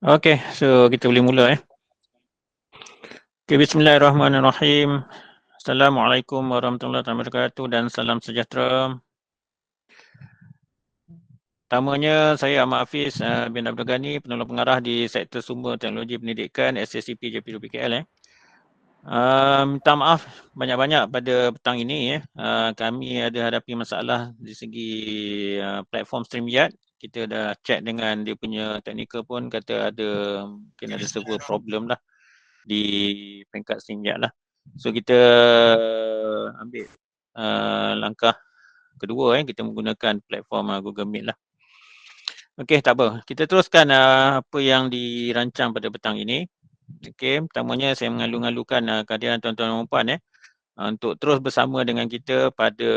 Okey, so kita boleh mula . Okay, bismillahirrahmanirrahim. Assalamualaikum warahmatullahi wabarakatuh dan salam sejahtera. Pertamanya, saya Ahmad Hafiz bin Abdul Ghani, penolong pengarah di Sektor Sumber Teknologi Pendidikan SSCP JP PKL. Minta maaf banyak-banyak pada petang ini. Kami ada hadapi masalah di segi platform StreamYard. Kita dah check dengan dia punya teknikal pun kata mungkin ada server problem lah di peringkat StreamYard lah. So kita ambil langkah kedua, kita menggunakan platform Google Meet lah. Okey, tak apa. Kita teruskan apa yang dirancang pada petang ini. Okey, pertamanya saya mengalu-alukan kehadiran tuan-tuan dan puan untuk terus bersama dengan kita pada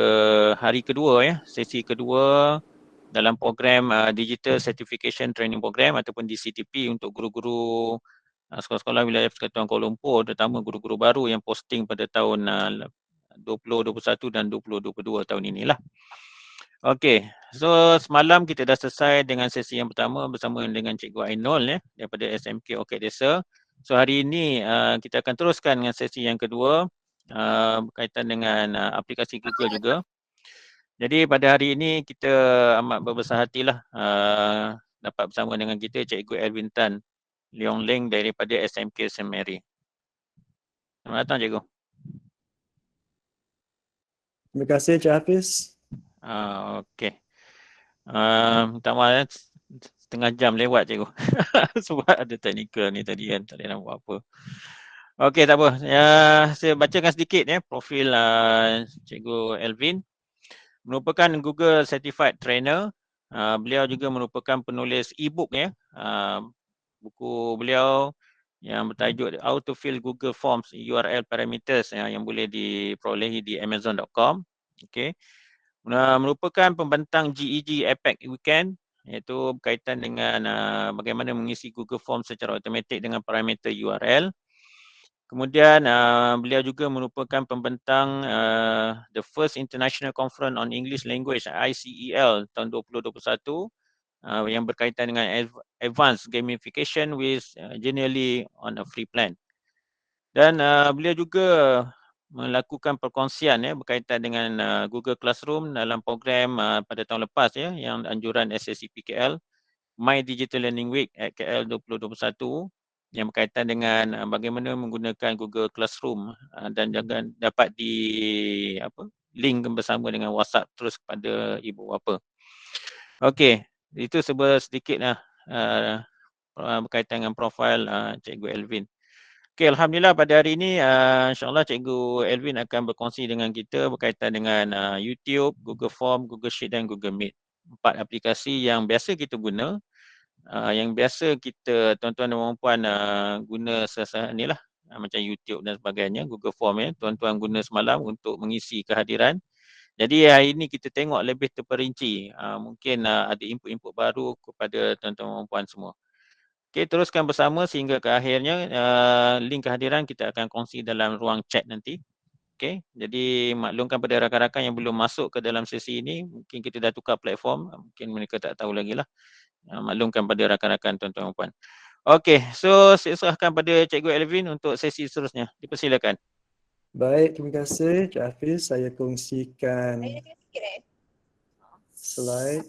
hari kedua sesi kedua dalam program Digital Certification Training Program ataupun DCTP untuk guru-guru sekolah-sekolah wilayah Persekutuan Kuala Lumpur, terutama guru-guru baru yang posting pada tahun 2021 dan 2022 tahun inilah. Okey, so semalam kita dah selesai dengan sesi yang pertama bersama dengan Cikgu Ainul daripada SMK Orchid Desa. So hari ini kita akan teruskan dengan sesi yang kedua berkaitan dengan aplikasi Google juga. Jadi pada hari ini kita amat berbesar hatilah dapat bersama dengan kita Cikgu Elvin Tan Leong Leng daripada SMK St. Mary. Selamat datang Cikgu. Terima kasih Cik Hafiz. Okey. Minta maaf setengah jam lewat Cikgu. Sebab ada teknikal ni tadi kan, tak boleh nak buat apa. Okey, tak apa. Saya bacakan sedikit profil Cikgu Elvin. Merupakan Google Certified Trainer. Beliau juga merupakan penulis e-book buku beliau yang bertajuk How to Fill Google Forms URL Parameters yang boleh diperolehi di amazon.com. Okey. Merupakan pembentang GEG APEC Weekend, iaitu berkaitan dengan bagaimana mengisi Google Forms secara automatik dengan parameter URL. Kemudian beliau juga merupakan pembentang the first International Conference on English Language ICEL tahun 2021 yang berkaitan dengan advanced gamification with generally on a free plan. Dan beliau juga melakukan perkongsian berkaitan dengan Google Classroom dalam program pada tahun lepas yang anjuran SSCP KL My Digital Learning Week at KL 2021 yang berkaitan dengan bagaimana menggunakan Google Classroom dan jangan dapat link bersama dengan WhatsApp terus kepada ibu bapa. Okey, itu sedikitlah berkaitan dengan profil Cikgu Elvin. Okey, alhamdulillah pada hari ini insya-Allah Cikgu Elvin akan berkongsi dengan kita berkaitan dengan YouTube, Google Form, Google Sheet dan Google Meet. 4 aplikasi yang biasa kita guna, yang biasa kita tuan-tuan dan puan guna sehari-hari lah, macam YouTube dan sebagainya, Google Form tuan-tuan guna semalam untuk mengisi kehadiran. Jadi hari ini kita tengok lebih terperinci, mungkin ada input-input baru kepada tuan-tuan dan puan semua. Okey, teruskan bersama sehingga ke akhirnya link kehadiran kita akan kongsi dalam ruang chat nanti. Okey, jadi maklumkan pada rakan-rakan yang belum masuk ke dalam sesi ini, mungkin kita dah tukar platform, mungkin mereka tak tahu lagi lah. Maklumkan pada rakan-rakan tuan-tuan dan puan. Okey, so saya serahkan pada Cikgu Elvin untuk sesi seterusnya. Dipersilakan. Baik, terima kasih Cik Hafiz. Saya kongsikan slide.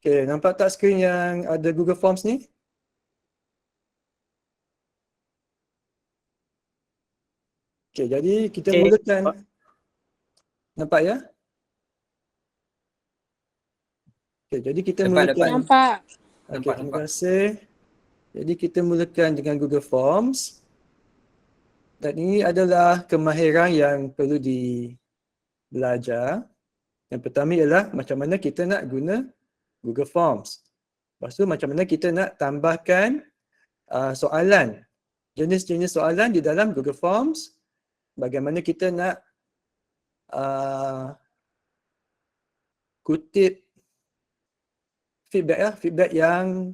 Okey, nampak tak skrin yang ada Google Forms ni? Okey, jadi kita mulakan. Nampak ya? Okey, jadi kita mulakan. Nampak. Okey, terima kasih. Jadi kita mulakan dengan Google Forms. Dan ini adalah kemahiran yang perlu belajar. Yang pertama ialah macam mana kita nak guna Google Forms. Lepas tu macam mana kita nak tambahkan soalan. Jenis-jenis soalan di dalam Google Forms. Bagaimana kita nak kutip feedback yang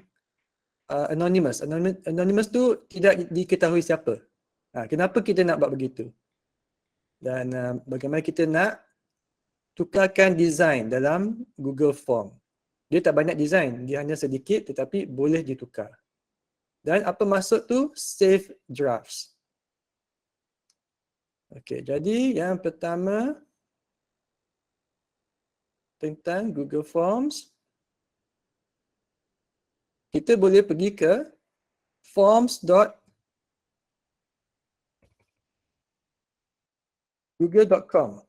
anonymous. Anonymous tu tidak diketahui siapa. Kenapa kita nak buat begitu? Dan bagaimana kita nak tukarkan design dalam Google Form. Dia tak banyak design, dia hanya sedikit tetapi boleh ditukar. Dan apa maksud tu? Save drafts. Okey, jadi yang pertama tentang Google Forms, kita boleh pergi ke forms.google.com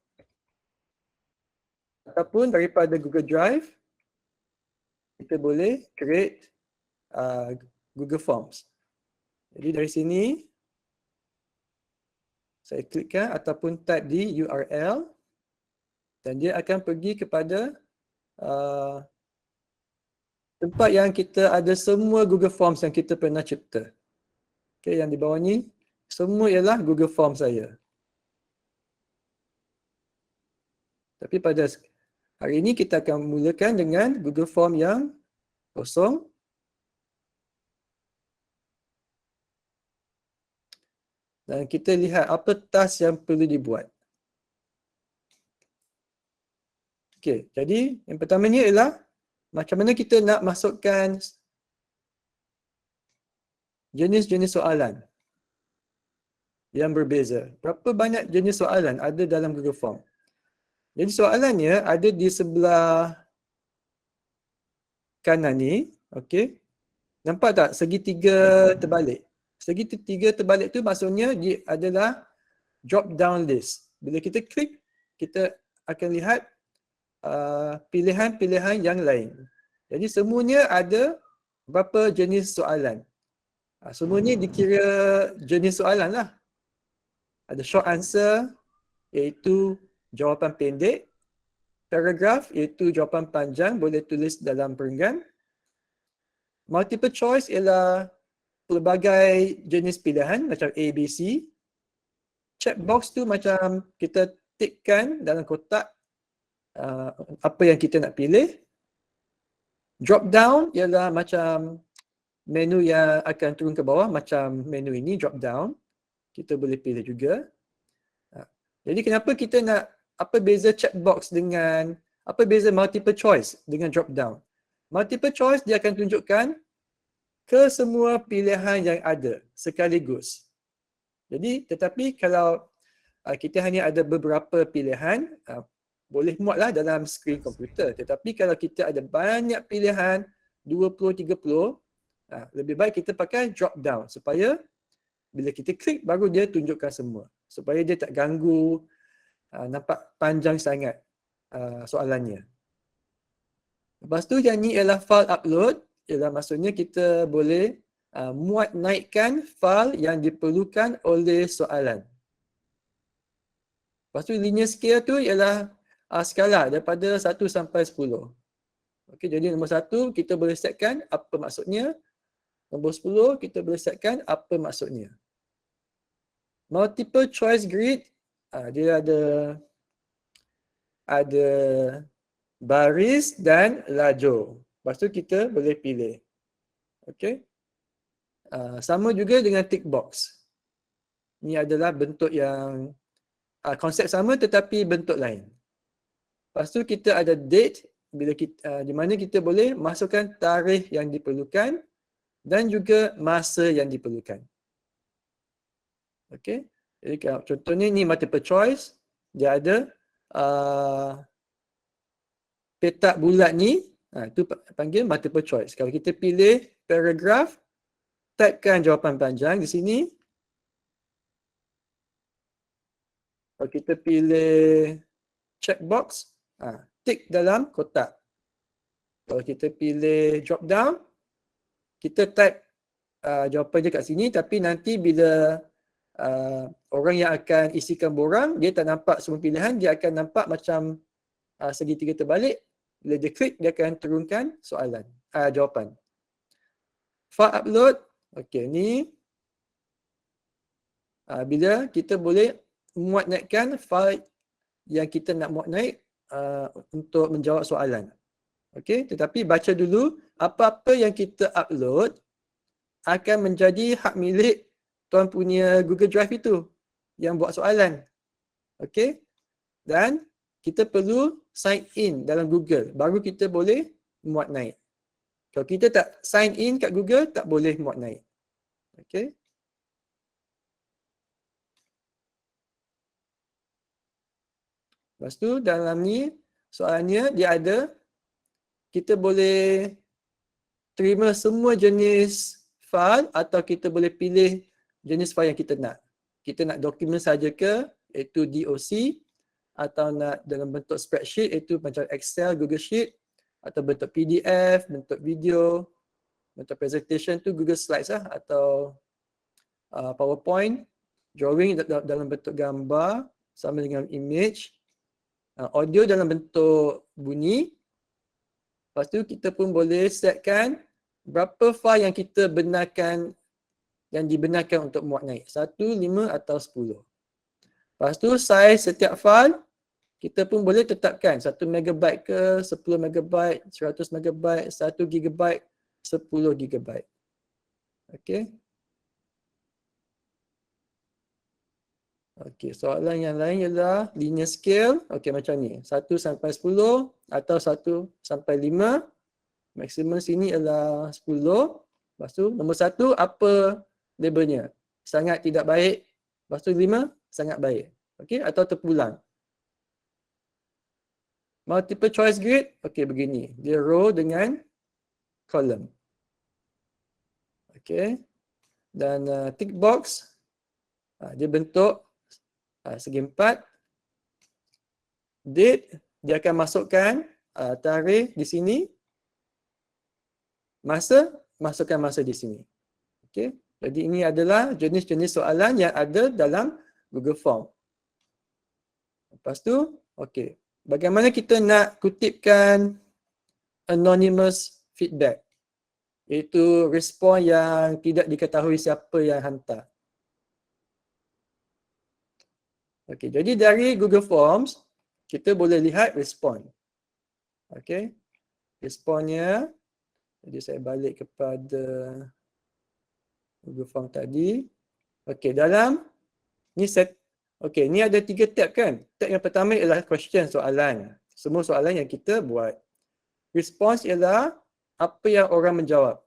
ataupun daripada Google Drive, kita boleh create Google Forms. Jadi dari sini, saya klikkan ataupun type di URL dan dia akan pergi kepada tempat yang kita ada semua Google Forms yang kita pernah cipta. Okay, yang di bawah ni, semua ialah Google Forms saya. Tapi pada hari ini kita akan mulakan dengan Google Form yang kosong. Dan kita lihat apa task yang perlu dibuat. Okey, jadi yang pertamanya ialah macam mana kita nak masukkan jenis-jenis soalan yang berbeza. Berapa banyak jenis soalan ada dalam Google Form? Jadi soalannya ada di sebelah kanan ni, okey. Nampak tak segitiga terbalik? Segitiga terbalik tu maksudnya dia adalah drop down list. Bila kita klik, kita akan lihat pilihan-pilihan yang lain. Jadi semuanya ada berapa jenis soalan. Semuanya dikira jenis soalan lah. Ada short answer iaitu jawapan pendek, paragraph iaitu jawapan panjang boleh tulis dalam perenggan. Multiple choice ialah pelbagai jenis pilihan macam A, B, C. Checkbox tu macam kita tikkan dalam kotak apa yang kita nak pilih. Drop down ialah macam menu yang akan turun ke bawah macam menu ini drop down. Kita boleh pilih juga. Jadi kenapa kita nak, apa beza checkbox dengan, apa beza multiple choice dengan drop down? Multiple choice dia akan tunjukkan ke semua pilihan yang ada sekaligus. Jadi tetapi kalau kita hanya ada beberapa pilihan, boleh muatlah dalam skrin komputer. Tetapi kalau kita ada banyak pilihan, 20, 30, lebih baik kita pakai drop down supaya bila kita klik baru dia tunjukkan semua. Supaya dia tak ganggu, nampak panjang sangat soalannya. Lepas tu yang ni ialah file upload, ialah maksudnya kita boleh muat naikkan file yang diperlukan oleh soalan. Lepas tu linear scale tu ialah skala daripada 1 sampai 10. Okey, jadi nombor 1 kita boleh setkan apa maksudnya. Nombor 10 kita boleh setkan apa maksudnya. Multiple choice grid, dia ada baris dan lajur. Lepas tu kita boleh pilih. Okey. Sama juga dengan tick box. Ini adalah bentuk yang konsep sama tetapi bentuk lain. Lepas tu kita ada date, bila kita, di mana kita boleh masukkan tarikh yang diperlukan dan juga masa yang diperlukan. Okey. Jadi kalau contohnya ni multiple choice, dia ada petak bulat ni, itu panggil multiple choice. Kalau kita pilih paragraph, typekan jawapan panjang di sini. Kalau kita pilih checkbox, tick dalam kotak. Kalau kita pilih drop down, kita type jawapan je kat sini, tapi nanti bila orang yang akan isikan borang, dia tak nampak semua pilihan, dia akan nampak macam segitiga terbalik. Bila dia klik, dia akan turunkan soalan, jawapan. File upload, okey, ni bila kita boleh muat naikkan file yang kita nak muat naik untuk menjawab soalan. Okey, tetapi baca dulu apa-apa yang kita upload akan menjadi hak milik tuan punya Google Drive itu yang buat soalan. Okey. Dan kita perlu sign in dalam Google. Baru kita boleh muat naik. Kalau kita tak sign in kat Google, tak boleh muat naik. Okey. Lepas tu dalam ni soalannya dia ada kita boleh terima semua jenis file atau kita boleh pilih jenis file yang kita nak. Kita nak dokumen saja ke, iaitu DOC, atau nak dalam bentuk spreadsheet, iaitu macam Excel, Google Sheet, atau bentuk PDF, bentuk video, bentuk presentation tu Google Slides lah, atau PowerPoint, drawing dalam bentuk gambar sama dengan image, audio dalam bentuk bunyi. Lepas tu kita pun boleh setkan berapa file yang kita benarkan, yang dibenarkan untuk muat naik. 1, 5 atau 10. Lepas tu saiz setiap file kita pun boleh tetapkan 1 MB ke, 10 MB, 100 MB, 1 GB, 10 GB. Okey. Okey, soalan yang lain ialah linear scale. Okey, macam ni. 1 sampai 10 atau 1 sampai 5. Maksimum sini ialah 10. Lepas tu nombor 1 apa labelnya? Sangat tidak baik. Lepas tu 5 sangat baik. Okey, atau terpulang. Multiple choice grid, okey begini. Dia row dengan column. Okey. Dan tick box, dia bentuk segi 4. Date, dia akan masukkan tarikh di sini. Masa, masukkan masa di sini. Okey. Jadi ini adalah jenis-jenis soalan yang ada dalam Google Form. Lepas tu, okey. Bagaimana kita nak kutipkan anonymous feedback? Iaitu respon yang tidak diketahui siapa yang hantar. Okey, jadi dari Google Forms, kita boleh lihat respon. Okey. Responnya, jadi saya balik kepada Google Form tadi. Okey, dalam ni set. Okey, ni ada 3 tab kan? Tab yang pertama ialah question, soalan. Semua soalan yang kita buat. Response ialah apa yang orang menjawab.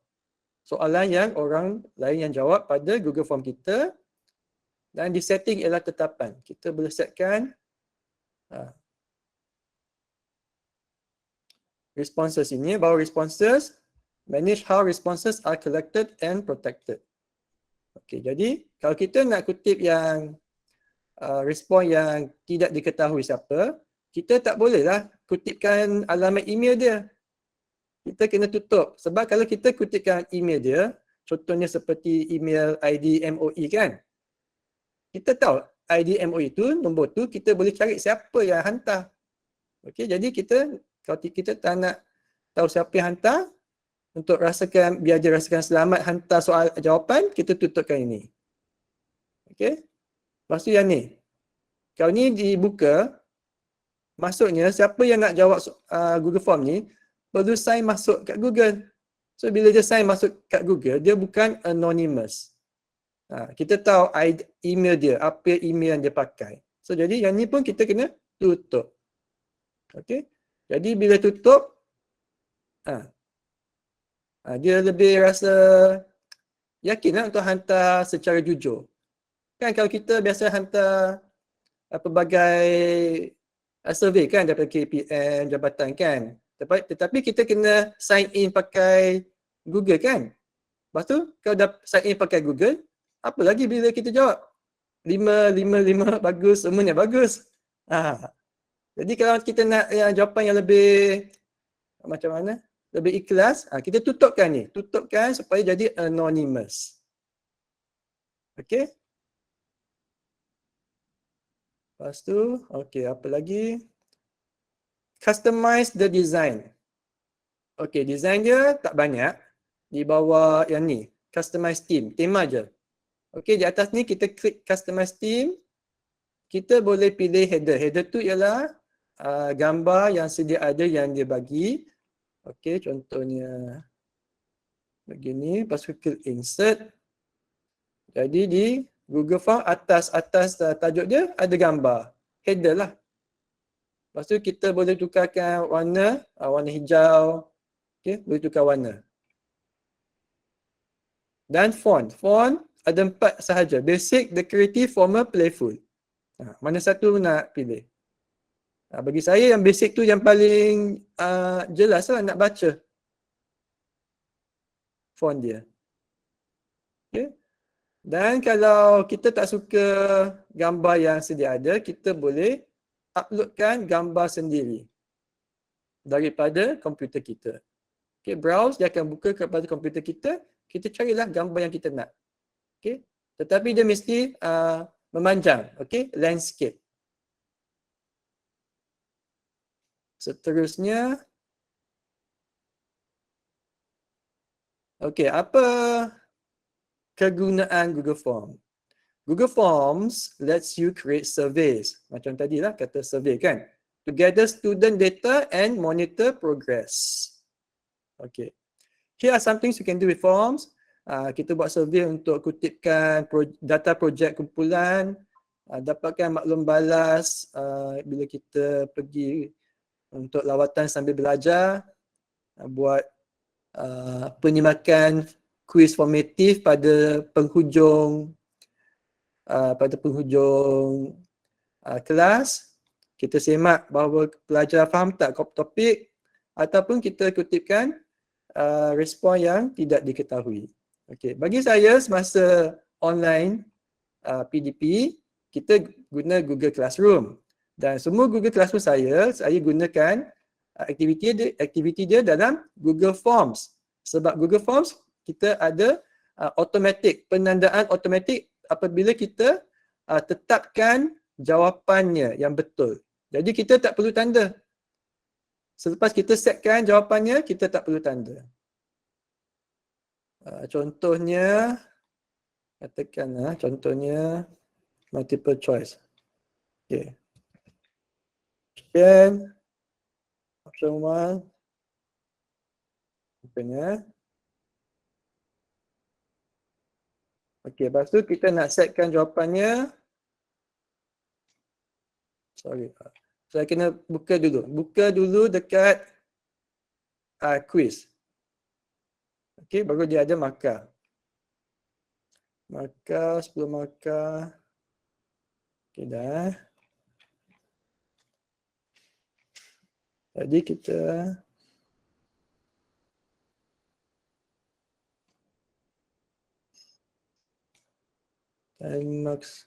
Soalan yang orang lain yang jawab pada Google Form kita. Dan di setting ialah tetapan. Kita boleh setkan responses ini. Bahawa responses, manage how responses are collected and protected. Okey, jadi kalau kita nak kutip yang respon yang tidak diketahui siapa, kita tak bolehlah kutipkan alamat email dia. Kita kena tutup. Sebab kalau kita kutipkan email dia, contohnya seperti email ID MOE kan, kita tahu ID MOE tu, nombor tu, kita boleh cari siapa yang hantar. Okey, jadi kalau kita tak nak tahu siapa yang hantar, untuk rasakan, biar dia rasakan selamat hantar soal jawapan, kita tutupkan ini. Okey. Lepas tu yang ni. Kalau ni dibuka, maksudnya siapa yang nak jawab Google Form ni, perlu sign masuk kat Google. So bila dia sign masuk kat Google, dia bukan anonymous. Kita tahu email dia, apa email yang dia pakai. So jadi yang ni pun kita kena tutup. Okey. Jadi bila tutup, dia lebih rasa yakinlah untuk hantar secara jujur. Kan kalau kita biasa hantar pelbagai survey kan daripada KPM, jabatan kan. Tetapi kita kena sign in pakai Google kan. Lepas tu kalau dah sign in pakai Google, apa lagi bila kita jawab? 5, 5, 5, bagus, semuanya bagus. Jadi kalau kita nak jawapan yang lebih macam mana? Lebih ikhlas, kita tutupkan ni. Tutupkan supaya jadi anonymous. Okey. Lepas tu, okey, apa lagi? Customize the design. Okey, design dia tak banyak. Di bawah yang ni, customize theme, tema je. Okey, di atas ni kita klik customize theme. Kita boleh pilih header. Header tu ialah gambar yang sedia ada yang dia bagi. Okey, contohnya begini. Lepas tu klik insert. Jadi di Google Form atas tajuk dia ada gambar. header lah. Lepas tu kita boleh tukarkan warna, warna hijau. Okay, boleh tukar warna. Dan font. Font ada 4 sahaja. Basic, decorative, formal, playful. Mana satu nak pilih? Bagi saya yang basic tu yang paling jelas lah nak baca font dia. Okay. Dan kalau kita tak suka gambar yang sedia ada, kita boleh uploadkan gambar sendiri daripada komputer kita. Okay, browse, dia akan buka kepada komputer kita, kita carilah gambar yang kita nak. Okay. Tetapi dia mesti memanjang, okay, landscape. Seterusnya, okay, apa kegunaan Google Form? Google Forms lets you create surveys. Macam tadi lah kata survey kan. To gather student data and monitor progress. Okay. Here are some things you can do with forms. Kita buat survey untuk kutipkan data projek kumpulan, dapatkan maklum balas bila kita pergi untuk lawatan sambil belajar, buat penyimakan kuis formatif pada penghujung kelas. Kita semak bahawa pelajar faham tak topik, ataupun kita kutipkan respon yang tidak diketahui. Okay. Bagi saya semasa online PDP, kita guna Google Classroom. Dan semua Google Classroom saya gunakan aktiviti dia dalam Google Forms. Sebab Google Forms kita ada automatic, penandaan automatic apabila kita tetapkan jawapannya yang betul. Jadi kita tak perlu tanda. Selepas kita setkan jawapannya, kita tak perlu tanda. Contohnya, katakanlah contohnya multiple choice. Okay. Option 1. Open ya. Okay, lepas tu kita nak setkan jawapannya. Sorry. Saya kena buka dulu. Buka dulu dekat quiz. Okay, baru dia ada markah. Markah, 10 markah. Okay, dah. Jadi kita time marks.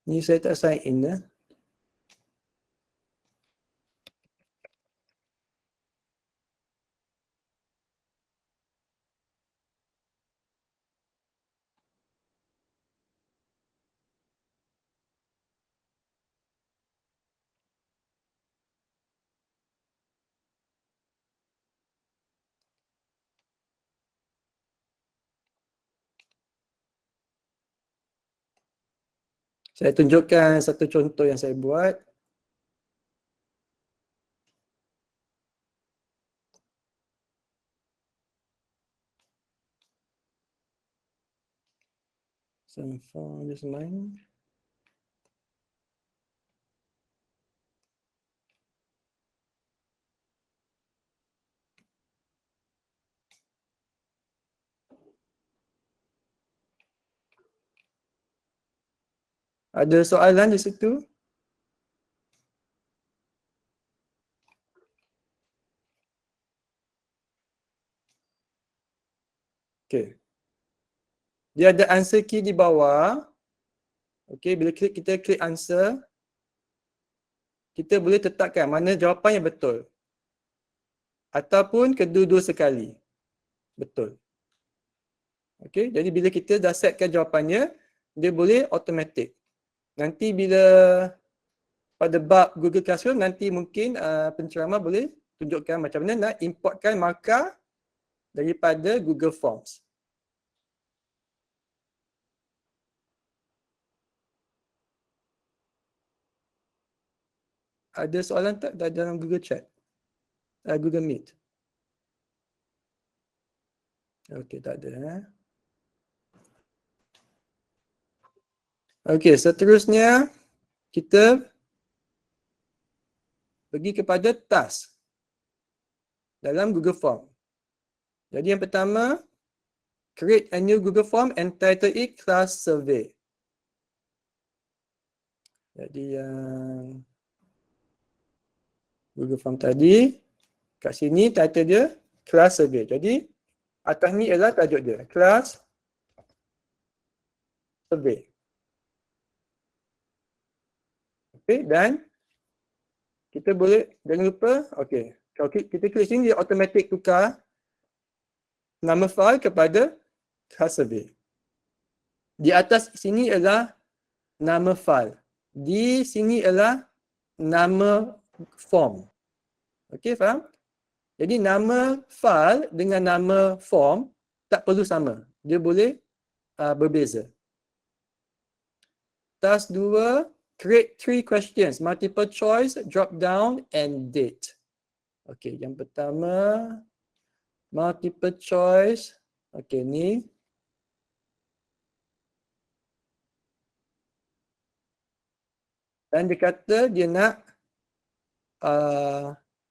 Ni saya tak sign in dah. Saya tunjukkan satu contoh yang saya buat. Some form is mine. Ada soalan di situ? Okay. Dia ada answer key di bawah. Okay, bila kita klik answer, kita boleh tetapkan mana jawapan yang betul. Ataupun kedua-dua sekali. Betul. Okay, jadi bila kita dah setkan jawapannya, dia boleh automatic. Nanti bila pada bab Google Classroom, nanti mungkin penceramah boleh tunjukkan macam mana nak importkan markah daripada Google Forms. Ada soalan tak dalam Google Chat? Google Meet? Okey, tak ada. Okey, seterusnya kita pergi kepada task dalam Google Form. Jadi yang pertama, create a new Google Form and title it class survey. Jadi yang Google Form tadi, kat sini title dia class survey. Jadi atas ni ialah tajuk dia, class survey. Okey, dan kita boleh, jangan lupa, okey, kalau kita klik sini dia automatic tukar nama file kepada class survey. Di atas sini ialah nama file. Di sini ialah nama form. Okey, faham? Jadi nama file dengan nama form tak perlu sama. Dia boleh berbeza. Task 2, create 3 questions, multiple choice, drop down and date. Okey, yang pertama multiple choice. Okey, ni dan dia kata dia nak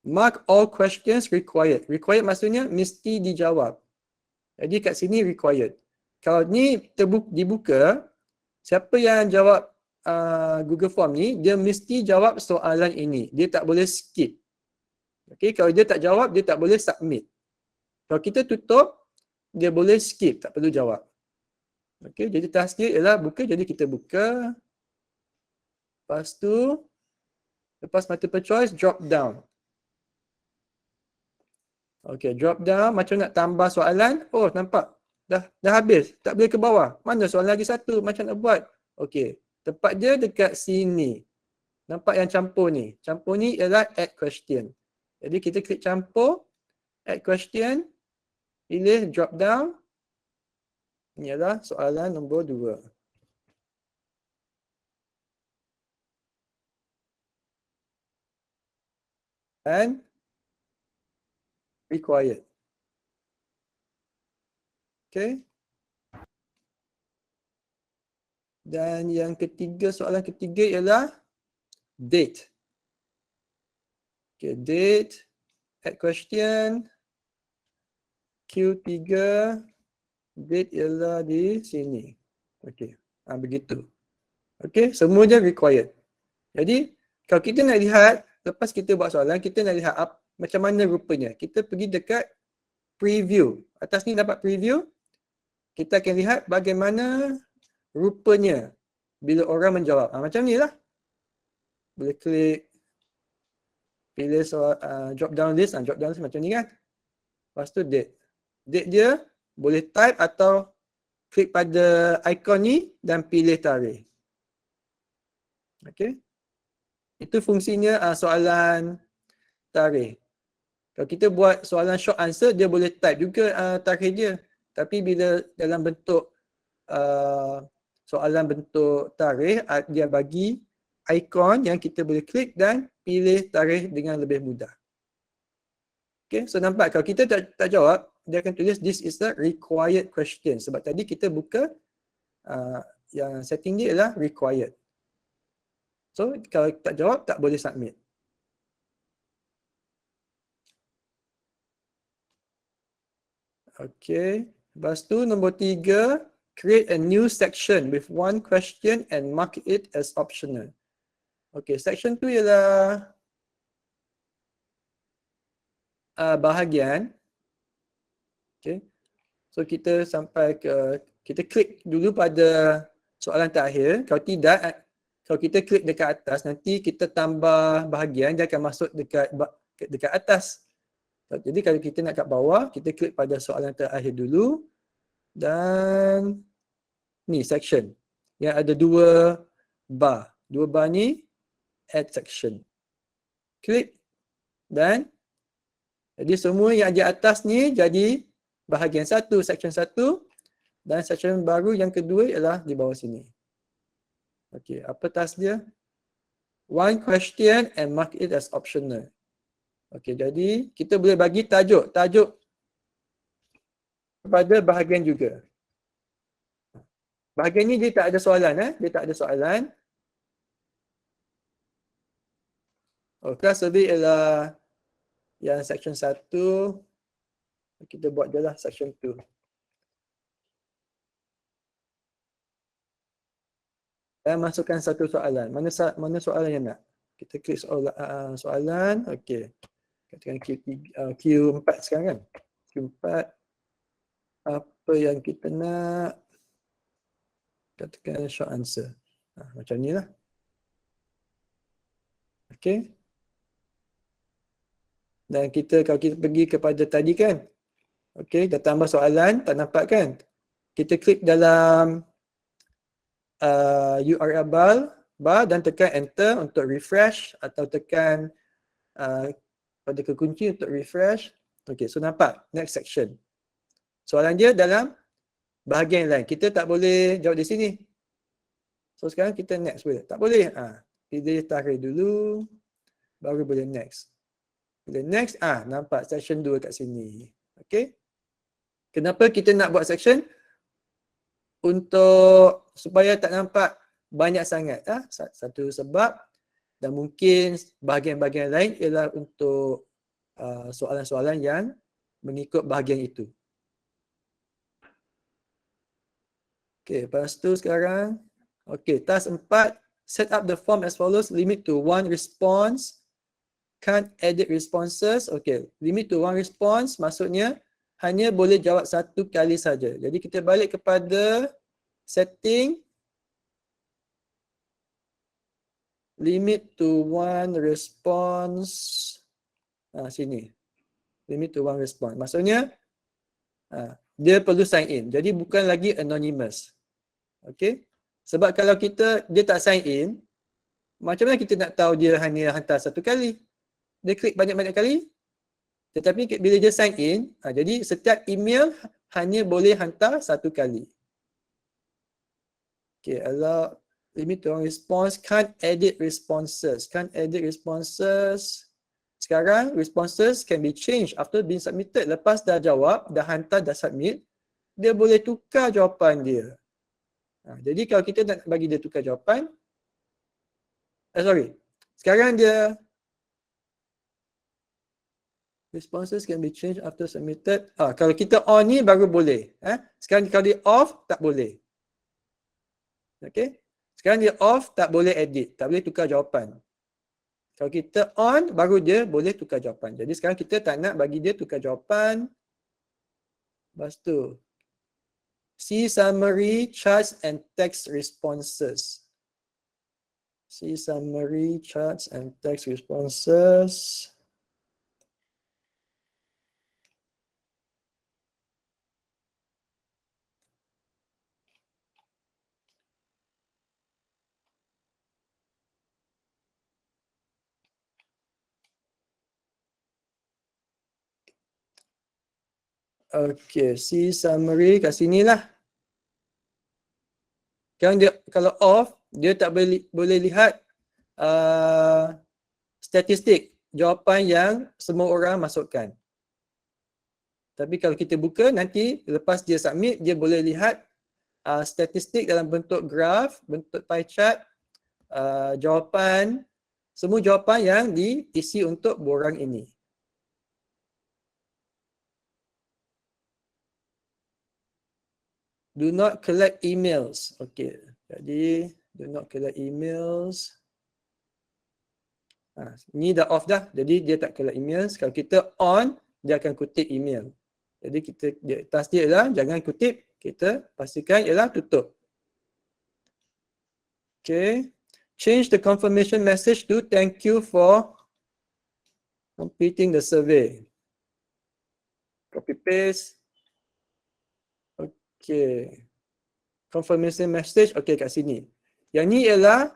mark all questions required. Required maksudnya mesti dijawab. Jadi kat sini required. Kalau ni dibuka, siapa yang jawab Google Form ni, dia mesti jawab soalan ini. Dia tak boleh skip. Okey, kalau dia tak jawab, dia tak boleh submit. Kalau kita tutup, dia boleh skip, tak perlu jawab. Okey, jadi task dia ialah buka, jadi kita buka. Lepas tu, lepas multiple choice, drop down. Okey, drop down, macam nak tambah soalan. Oh, nampak. Dah habis. Tak boleh ke bawah. Mana soalan lagi satu? Macam nak buat? Okey, tempat dia dekat sini. Nampak yang campur ni. Campur ni ialah add question. Jadi kita klik campur, add question, pilih drop down. Ini adalah soalan nombor 2. And required. Okay. Dan yang ketiga, soalan ketiga ialah date. Okay, date, add question, Q3, date ialah di sini. Okay, begitu. Okay, semuanya required. Jadi, kalau kita nak lihat, lepas kita buat soalan, kita nak lihat macam mana rupanya. Kita pergi dekat preview. Atas ni dapat preview. Kita akan lihat bagaimana rupanya bila orang menjawab. Macam ni lah. Boleh klik, pilih drop down list. Drop down list macam ni kan. Lepas tu date. Date dia boleh type atau klik pada ikon ni dan pilih tarikh. Okay. Itu fungsinya soalan tarikh. Kalau kita buat soalan short answer, dia boleh type juga tarikh dia. Tapi bila dalam bentuk soalan bentuk tarikh, dia bagi ikon yang kita boleh klik dan pilih tarikh dengan lebih mudah. Okay, so nampak kalau kita tak jawab, dia akan tulis this is a required question. Sebab tadi kita buka yang setting dia ialah required. So kalau tak jawab, tak boleh submit. Okay, lepas tu nombor 3, create a new section with one question and mark it as optional. Okay, section tu ialah bahagian. Okay, so kita sampai ke, kita klik dulu pada soalan terakhir. Kalau tidak, kalau kita klik dekat atas, nanti kita tambah bahagian, dia akan masuk dekat atas. Jadi kalau kita nak kat bawah, kita klik pada soalan terakhir dulu. Dan ni section. Yang ada 2 bar. 2 bar ni add section. Klik dan jadi semua yang di atas ni jadi bahagian 1, section 1. Dan section baru yang kedua ialah di bawah sini. Okey, apa task dia? one question and mark it as optional. Okey, jadi kita boleh bagi tajuk kepada bahagian juga. Bahagian ni dia tak ada soalan, dia tak ada soalan. Class survey ialah yang section 1. Kita buat je lah section 2. Dan masukkan satu soalan. Mana soalan yang nak? Kita klik soalan. Okey. Katakan Q4 sekarang kan. Q4. Apa yang kita nak? Katakan short answer. Macam ni lah. Okey. Dan kalau kita pergi kepada tadi kan. Okey, dah tambah soalan, tak nampak kan? Kita klik dalam URL bar dan tekan enter untuk refresh atau tekan pada kekunci untuk refresh. Okey, so nampak next section. Soalan dia dalam bahagian lain. Kita tak boleh jawab di sini. So sekarang kita next boleh? Tak boleh. Pilih tarik dulu baru boleh next. Bila next, nampak section 2 kat sini. Okey. Kenapa kita nak buat section? Untuk supaya tak nampak banyak sangat. Satu sebab dan mungkin bahagian-bahagian lain ialah untuk soalan-soalan yang mengikut bahagian itu. Okey, lepas tu sekarang. Okey, task 4. Set up the form as follows. Limit to 1 response. Can't edit responses. Okey, limit to 1 response maksudnya hanya boleh jawab satu kali saja. Jadi kita balik kepada setting. Limit to 1 response. Sini. Limit to 1 response. Maksudnya dia perlu sign in. Jadi bukan lagi anonymous. Okey. Sebab kalau dia tak sign in, macam mana kita nak tahu dia hanya hantar satu kali? Dia klik banyak-banyak kali. Tetapi bila dia sign in, jadi setiap email hanya boleh hantar satu kali. Okay, allow limit to 1 response, can't edit responses. Can't edit responses. Sekarang, responses can be changed after being submitted. Lepas dah jawab, dah hantar, dah submit, dia boleh tukar jawapan dia. Jadi kalau kita nak bagi dia tukar jawapan, sekarang dia responses can be changed after submitted. Kalau kita on ni baru boleh. Sekarang kalau dia off, tak boleh. Okay. Sekarang dia off, tak boleh edit. Tak boleh tukar jawapan. Kalau kita on, baru dia boleh tukar jawapan. Jadi sekarang kita tak nak bagi dia tukar jawapan. Lepas tu. See summary, charts and text responses. See summary, charts and text responses. Okay, see summary kat sini lah. Kalau off, dia tak boleh lihat statistik jawapan yang semua orang masukkan. Tapi kalau kita buka, nanti lepas dia submit, dia boleh lihat statistik dalam bentuk graf, bentuk pie chart, jawapan, semua jawapan yang diisi untuk borang ini. Do not collect emails. Okay, jadi do not collect emails. Ni dah off dah, jadi dia tak collect emails. Kalau kita on, dia akan kutip email. Jadi task dia ialah jangan kutip, kita pastikan ialah tutup. Okay, change the confirmation message to thank you for completing the survey. Copy paste. Okay. Confirmation message, okay kat sini. Yang ni ialah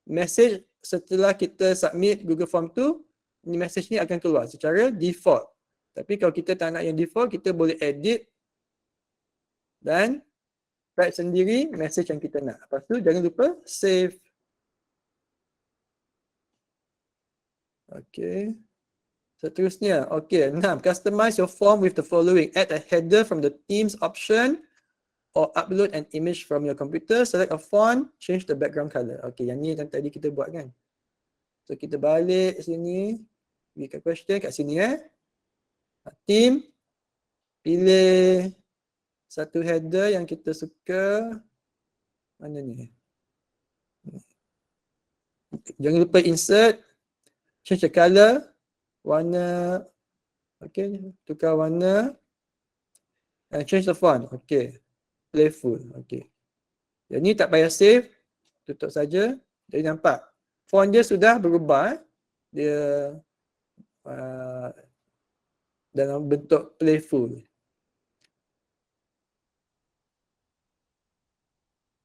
message setelah kita submit Google Form tu, ni message ni akan keluar secara default. Tapi kalau kita tak nak yang default, kita boleh edit dan type sendiri message yang kita nak. Lepas tu jangan lupa save. Okay. Seterusnya, okay, 6. Customize your form with the following. Add a header from the themes option or upload an image from your computer. Select a font, change the background color. Okay, yang ni yang tadi kita buat kan. So, kita balik sini. Berikan question kat sini Theme. Pilih satu header yang kita suka. Mana ni? Jangan lupa insert. Change the color. Warna. Okay, tukar warna. And change the font. Okay. Playful. Okay. Yang ni tak payah save. Tutup saja. Jadi nampak. Font dia sudah berubah. Dia dalam bentuk playful.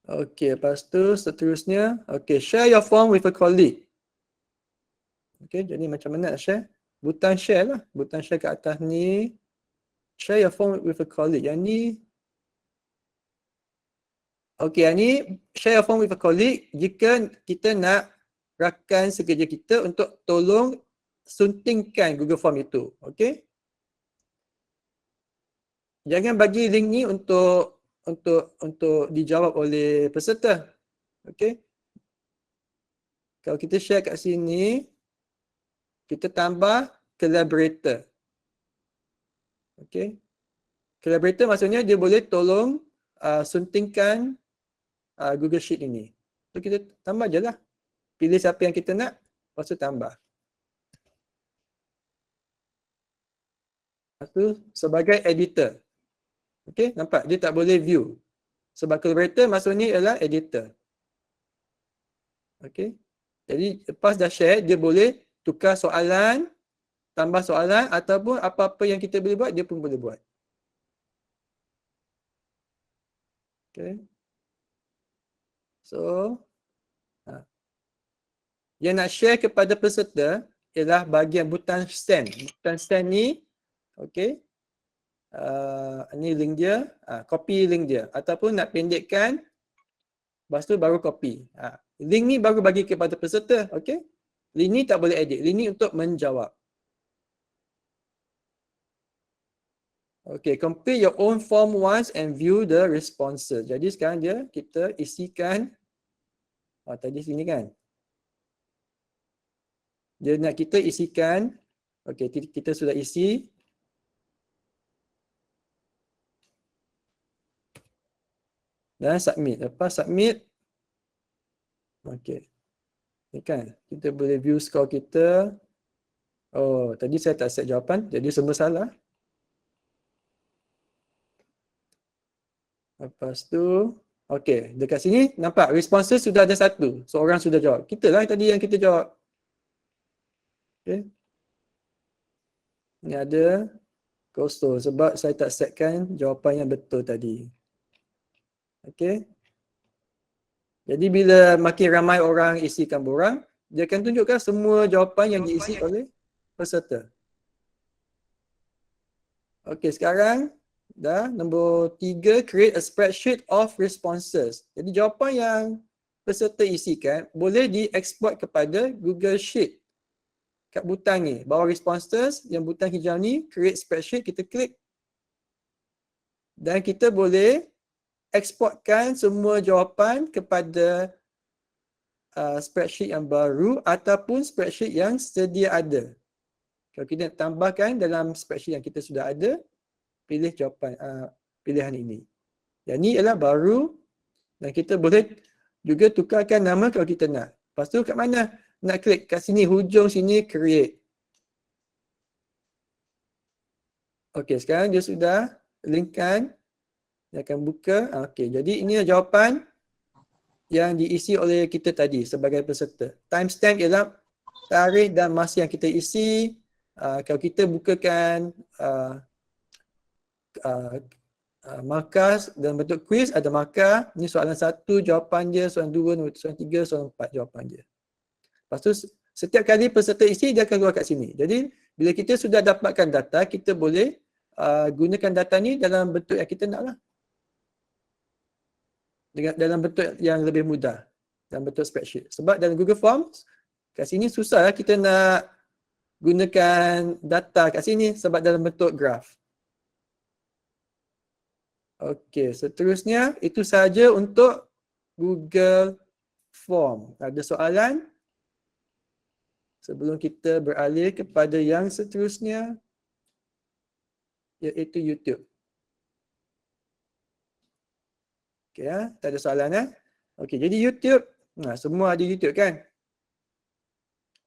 Okay. Lepas tu seterusnya. Okay. Share your form with a colleague. Okay. Jadi macam mana nak share? Butang share lah. Butang share kat atas ni. Share your form with a colleague. Yang ni. Okay. Yang ni. Share your form with a colleague. Jika kita nak rakan sekerja kita untuk tolong suntingkan Google Form itu. Okay. Jangan bagi link ni untuk dijawab oleh peserta. Okay. Kalau kita share kat sini. Kita tambah collaborator. Okay. Collaborator maksudnya dia boleh tolong suntingkan Google Sheet ini. So kita tambah je lah. Pilih siapa yang kita nak. Lepas tu tambah. Lepas tu sebagai editor. Okay. Nampak? Dia tak boleh view. Sebab collaborator maksudnya ialah editor. Okay. Jadi lepas dah share, dia boleh tukar soalan, tambah soalan ataupun apa-apa yang kita boleh buat, dia pun boleh buat. Okay. So, yang nak share kepada peserta ialah bahagian butang send. Butang send ni, okay. Ni link dia, copy link dia. Ataupun nak pendekkan, lepas tu baru copy. Link ni baru bagi kepada peserta, okay. Link ni tak boleh edit. Link ni untuk menjawab. Okay, complete your own form once and view the responses. Jadi sekarang kita isikan. Tadi sini kan. Dia nak kita isikan. Okay, kita sudah isi. Dan submit. Lepas submit. Okay. Ni kan, kita boleh view score kita. Oh, tadi saya tak set jawapan. Jadi semua salah. Lepas tu, okay. Dekat sini nampak responses sudah ada satu. Seorang sudah jawab. Kita lah tadi yang kita jawab. Okay. Ni ada kosong sebab saya tak setkan jawapan yang betul tadi. Okay. Jadi bila makin ramai orang isikan borang, dia akan tunjukkan semua jawapan yang diisi oleh peserta. Okey, sekarang dah nombor 3, create a spreadsheet of responses. Jadi jawapan yang peserta isikan boleh dieksport kepada Google Sheet. Kat butang ni, bawah responses, yang butang hijau ni, create spreadsheet, kita klik. Dan kita boleh eksportkan semua jawapan kepada spreadsheet yang baru ataupun spreadsheet yang sedia ada. Kalau kita nak tambahkan dalam spreadsheet yang kita sudah ada, pilih jawapan pilihan ini. Yang ni ialah baru dan kita boleh juga tukarkan nama kalau kita nak. Lepas tu kat mana? Nak klik kat sini, hujung sini, create. Okey, sekarang dia sudah linkkan. Dia akan buka. Okey, jadi ini jawapan yang diisi oleh kita tadi sebagai peserta. Timestamp ialah tarikh dan masa yang kita isi. Kalau kita bukakan markah dalam bentuk quiz, ada markah. Ini soalan 1, jawapan dia. Soalan 2, soalan 3, soalan 4, jawapan dia. Lepas tu, setiap kali peserta isi, dia akan keluar kat sini. Jadi, bila kita sudah dapatkan data, kita boleh gunakan data ni dalam bentuk yang kita nak lah. Dalam bentuk yang lebih mudah. Dalam bentuk spreadsheet. Sebab dalam Google Forms, kat sini susah lah kita nak gunakan data kat sini sebab dalam bentuk graf. Okey, seterusnya itu saja untuk Google Form. Ada soalan? Sebelum kita beralih kepada yang seterusnya, iaitu YouTube. Okey ya, tak ada soalan ya? Okey, jadi YouTube, semua ada YouTube kan?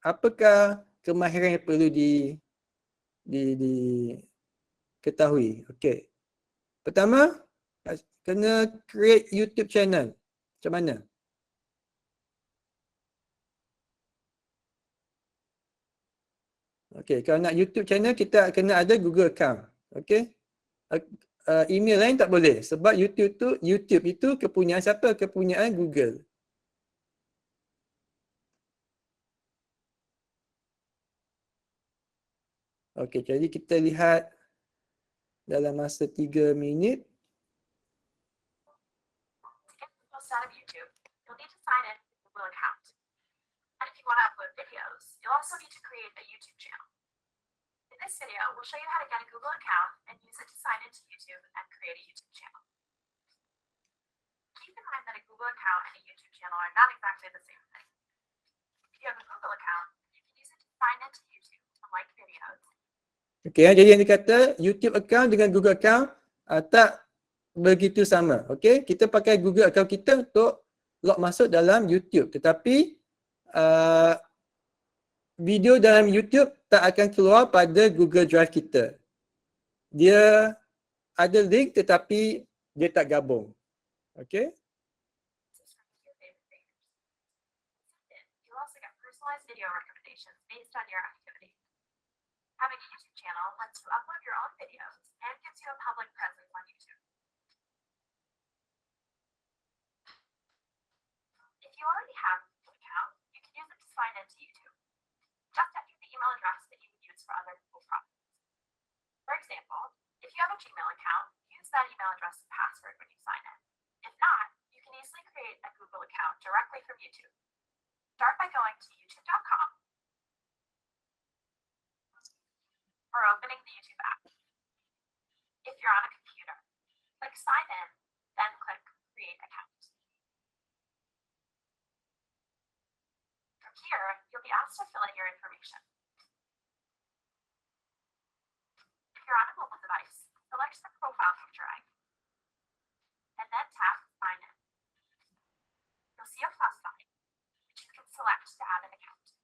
Apakah kemahiran yang perlu diketahui? Okey. Pertama, kena create YouTube channel. Macam mana? Okey, kalau nak YouTube channel, kita kena ada Google account. Okey. Email lain tak boleh sebab YouTube itu kepunyaan siapa? Kepunyaan Google. Okey, jadi kita lihat dalam masa 3 minit. Out of YouTube, you'll need to sign in with a Google account. And if you want to upload videos, you'll also need to create a YouTube channel. In this video, we'll show you how to get a Google account and use it to sign into YouTube and create a YouTube channel. Keep in mind that a Google account and a YouTube channel are not exactly the same thing. If you have a Google account, you can use it to sign into YouTube to like videos. Okey, jadi yang dikata YouTube account dengan Google account tak begitu sama. Okey, kita pakai Google account kita untuk log masuk dalam YouTube, tetapi video dalam YouTube tak akan keluar pada Google Drive kita. Dia ada link tetapi dia tak gabung. Okey? You'll also get personalized video recommendations based on your activity. Having a YouTube channel lets you upload your own videos and gives you a public presence on YouTube. If you already have a YouTube account, you can use it to sign into YouTube. Just enter the email address that you would use for other Google products. For example, if you have a Gmail account, use that email address and password when you sign in. If not, you can easily create a Google account directly from YouTube. Start by going to youtube.com or opening the YouTube app. If you're on a computer, click Sign In, then click Create Account. From here, you'll be asked to fill in your information. If you're on a mobile device, select the profile picture icon, and then tap Sign In. You'll see a plus sign, which you can select to add an account.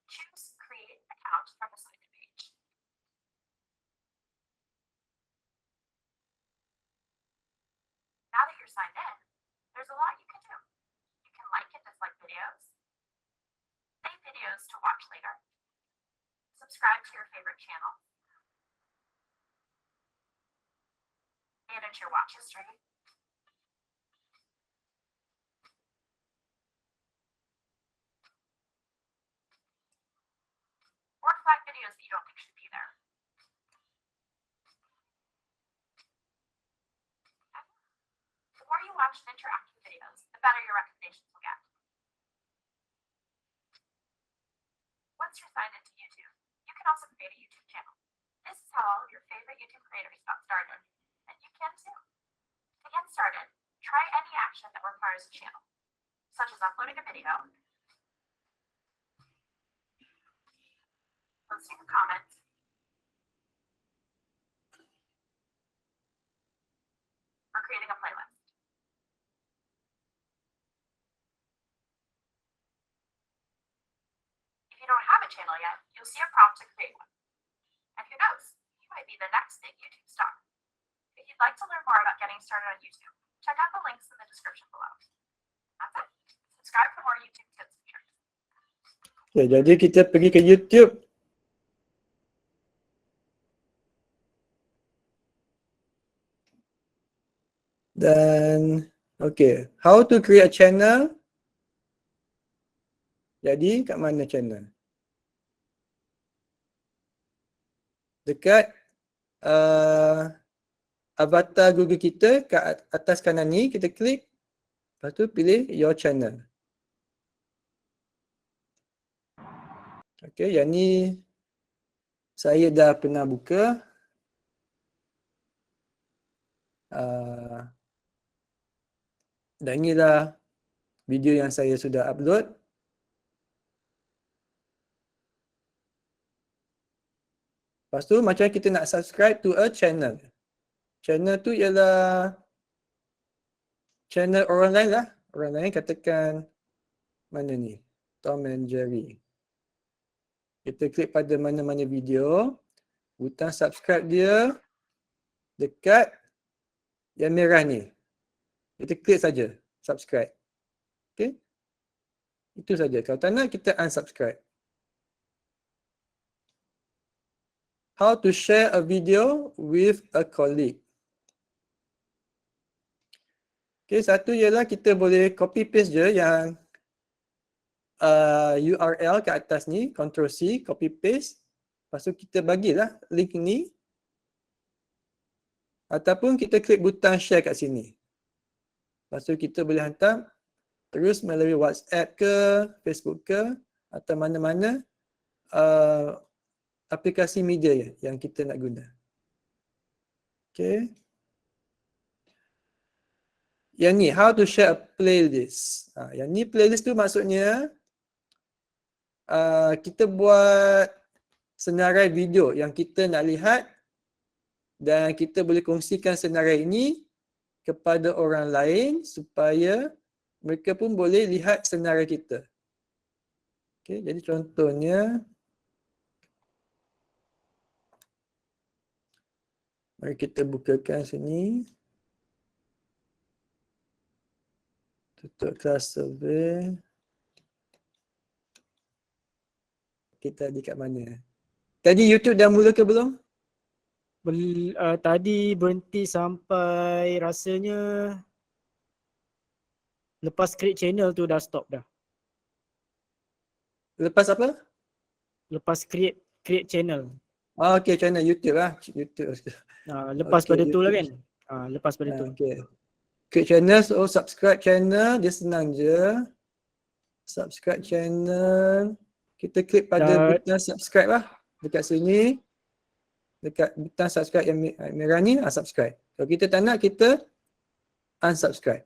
Choose Create Account from the sign-in page. Now that you're signed in, there's a lot you can do. You can like and dislike videos, save videos to watch later, subscribe to your favorite channel, manage your watch history, or flag videos that you don't think should be there. The more you watch and interact with videos, the better your recommendations will get. Once you're signed into YouTube, you can also create a YouTube channel. This is how all of your favorite YouTube creators got started, and you can too. To get started, try any action that requires a channel, such as uploading a video, posting a comment, or creating a playlist. If you don't have a channel yet, you'll see a prompt to create one. And who knows, you might be the next big YouTube star. If you'd like to learn more about getting started on YouTube, check out the links in the description below. That's it. Subscribe for more YouTube tips and tricks. Okay, jadi kita pergi ke YouTube. Dan okay, how to create a channel? Jadi kat mana channel? Dekat avatar Google kita kat atas kanan ni, kita klik, lepas tu pilih your channel. Okey, yang ni saya dah pernah buka. Dan inilah video yang saya sudah upload. Lepas tu macam kita nak subscribe to a channel. Channel tu ialah channel orang lain lah. Orang lain katakan mana ni? Tom and Jerry. Kita klik pada mana-mana video. Butang subscribe dia dekat yang merah ni. Kita klik saja subscribe. Okay. Itu saja. Kalau tak nak, kita unsubscribe. How to share a video with a colleague. Okay, satu ialah kita boleh copy paste je yang URL kat atas ni, Ctrl C, copy paste. Lepas tu kita bagilah link ni. Ataupun kita klik butang share kat sini. Lepas tu kita boleh hantar terus melalui WhatsApp ke, Facebook ke, atau mana-mana aplikasi media yang kita nak guna. Okay. Yang ni, how to share a playlist. Yang ni playlist tu maksudnya kita buat senarai video yang kita nak lihat dan kita boleh kongsikan senarai ini kepada orang lain supaya mereka pun boleh lihat senarai kita. Okay, jadi contohnya, mari kita bukakan sini. Tutup kelas survey. Kita di kat mana? Tadi YouTube dah mula ke belum? Tadi berhenti sampai rasanya lepas create channel tu dah stop dah. Lepas apa? Lepas create channel. Okay, channel YouTube lah. YouTube. Lepas Okay, pada tu lah YouTube. kan. Lepas pada tu. Okay. Create channel, so subscribe channel, dia senang je. Subscribe channel. Kita klik pada butang subscribe lah. Dekat sini. Dekat butang subscribe yang merah ni, subscribe. Kalau kita tak nak, kita unsubscribe.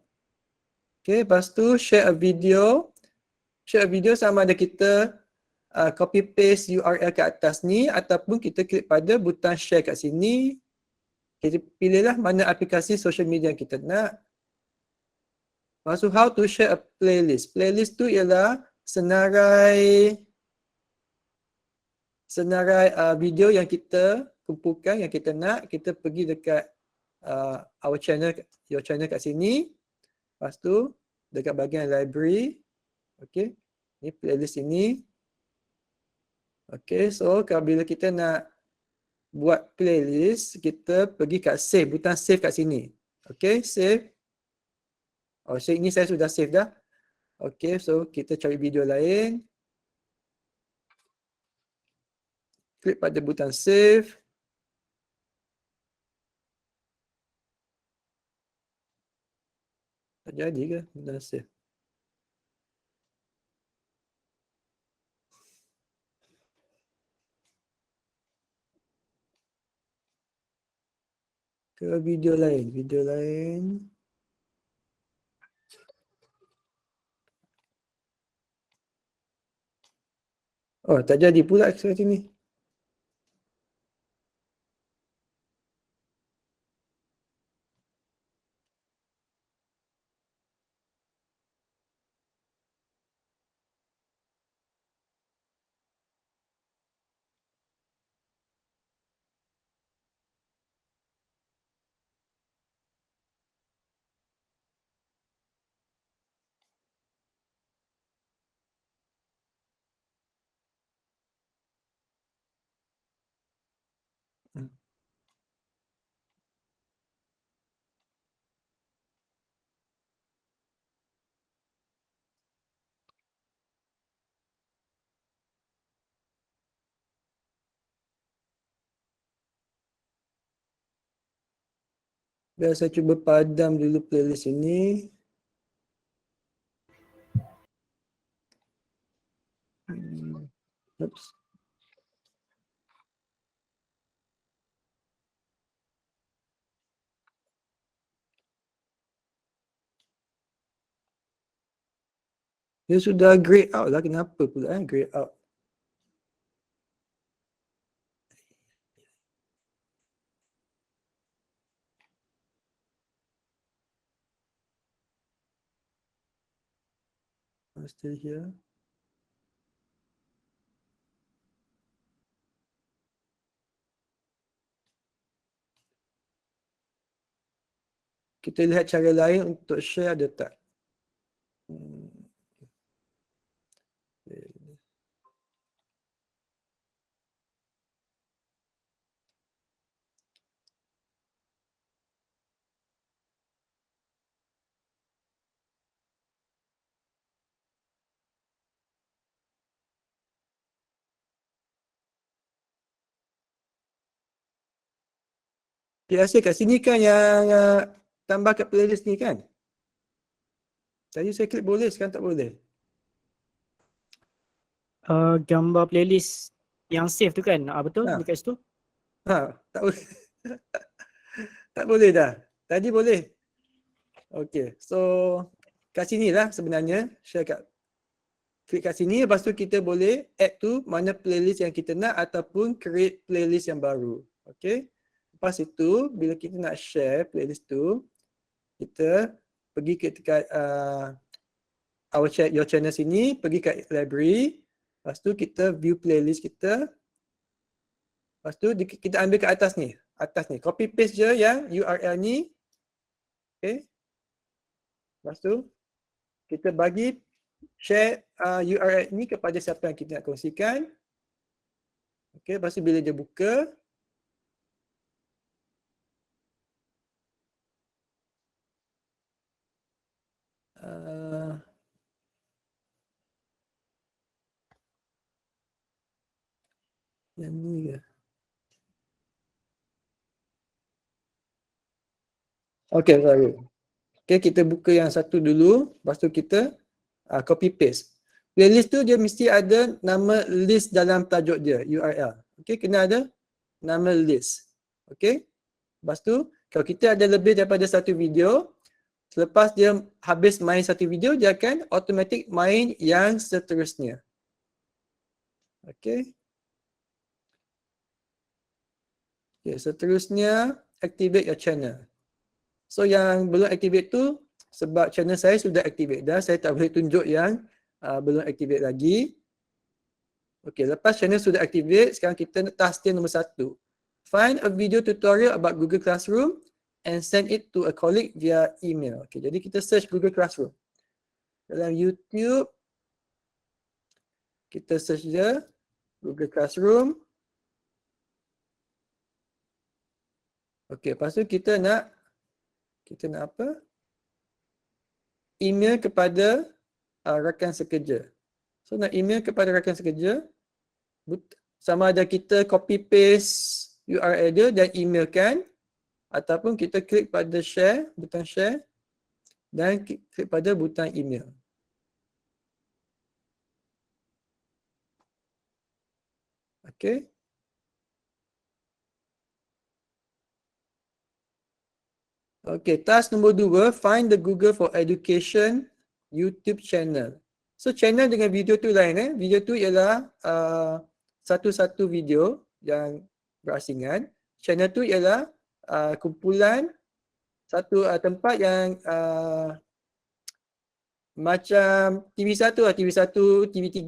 Okay, lepas tu share a video. Share a video sama ada kita copy paste URL kat atas ni ataupun kita klik pada butang share kat sini. Kita pilihlah mana aplikasi social media yang kita nak. Lepas tu how to share a playlist. Playlist tu ialah senarai video yang kita kumpulkan, yang kita nak. Kita pergi dekat our channel, your channel kat sini. Lepas tu dekat bahagian library. Okay, ni playlist ini. Okay, so kalau bila kita nak buat playlist, kita pergi kat save, butang save kat sini. Okay, save. Oh, ini saya sudah save dah. Okay, so kita cari video lain. Klik pada butang save. Tak jadi ke butang save? Ke video lain. Oh, tak jadi pula kat sini. Biar saya cuba padam dulu playlist ini. Oops. Dia sudah grayed out lah. Kenapa pula grayed out? Still here. Kita lihat cara lain untuk share ada tak? Rasa kat sini kan yang tambah kat playlist ni kan? Tadi saya klik boleh, sekarang tak boleh. Gambar playlist yang save tu kan? Betul Ha. dekat situ? Tak boleh. Tak boleh dah. Tadi boleh. Okay, so kat sini lah sebenarnya. Share kat, klik kat sini, lepas tu kita boleh add tu mana playlist yang kita nak ataupun create playlist yang baru. Okay. Lepas itu, bila kita nak share playlist tu, kita pergi ke dekat your channel sini, pergi kat library, lepas tu kita view playlist kita, lepas tu kita ambil ke atas ni, copy paste je yang URL ni, okay. Lepas tu kita bagi share URL ni kepada siapa yang kita nak kongsikan, okay. Lepas tu bila dia buka, yang ni ke? Okay, sorry. Okay, kita buka yang satu dulu, lepas tu kita copy paste. Playlist tu dia mesti ada nama list dalam tajuk dia, URL. Okay, kena ada nama list. Okay, lepas tu kalau kita ada lebih daripada satu video, selepas dia habis main satu video, dia akan automatic main yang seterusnya. Okay. Okay, seterusnya activate your channel. So yang belum activate tu sebab channel saya sudah activate dah, saya tak boleh tunjuk yang belum activate lagi. Okay, lepas channel sudah activate, sekarang kita task dia nombor 1. Find a video tutorial about Google Classroom and send it to a colleague via email. Okay, jadi kita search Google Classroom. Dalam YouTube, kita search je Google Classroom. Okay, lepas tu kita nak apa? Email kepada rakan sekerja. So nak email kepada rakan sekerja, sama ada kita copy paste URL dia dan emailkan, ataupun kita klik pada share, butang share dan klik pada butang email. Okay. Okay, task nombor 2, find the Google for Education YouTube channel. So channel dengan video tu lain. Video tu ialah satu-satu video yang berasingan. Channel tu ialah kumpulan satu tempat yang macam TV1 lah, TV1, TV3,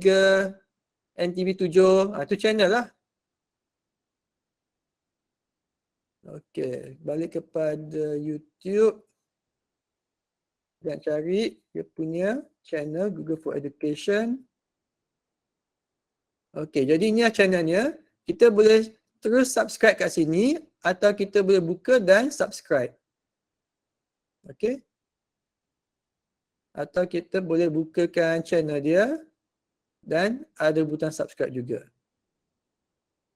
NTV7, tu channel lah. Okey, balik kepada YouTube dan cari dia punya channel Google for Education. Okey, jadi ini channelnya. Kita boleh terus subscribe kat sini atau kita boleh buka dan subscribe. Okey. Atau kita boleh bukakan channel dia dan ada butang subscribe juga.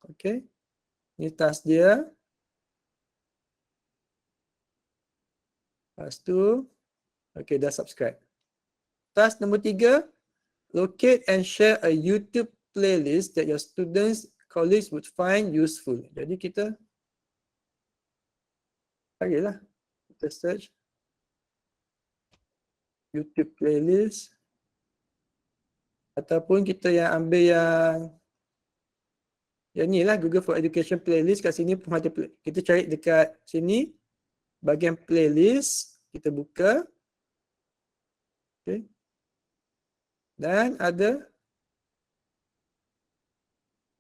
Okey. Ini task dia. Lepas tu, okey, dah subscribe. Task nombor 3, locate and share a YouTube playlist that your students, colleagues would find useful. Jadi kita carilah. Kita search YouTube playlist. ataupun kita yang ambil yang ni lah, Google for Education playlist. Kat sini pun ada, kita cari dekat sini bahagian playlist, kita buka. Okay. Dan ada,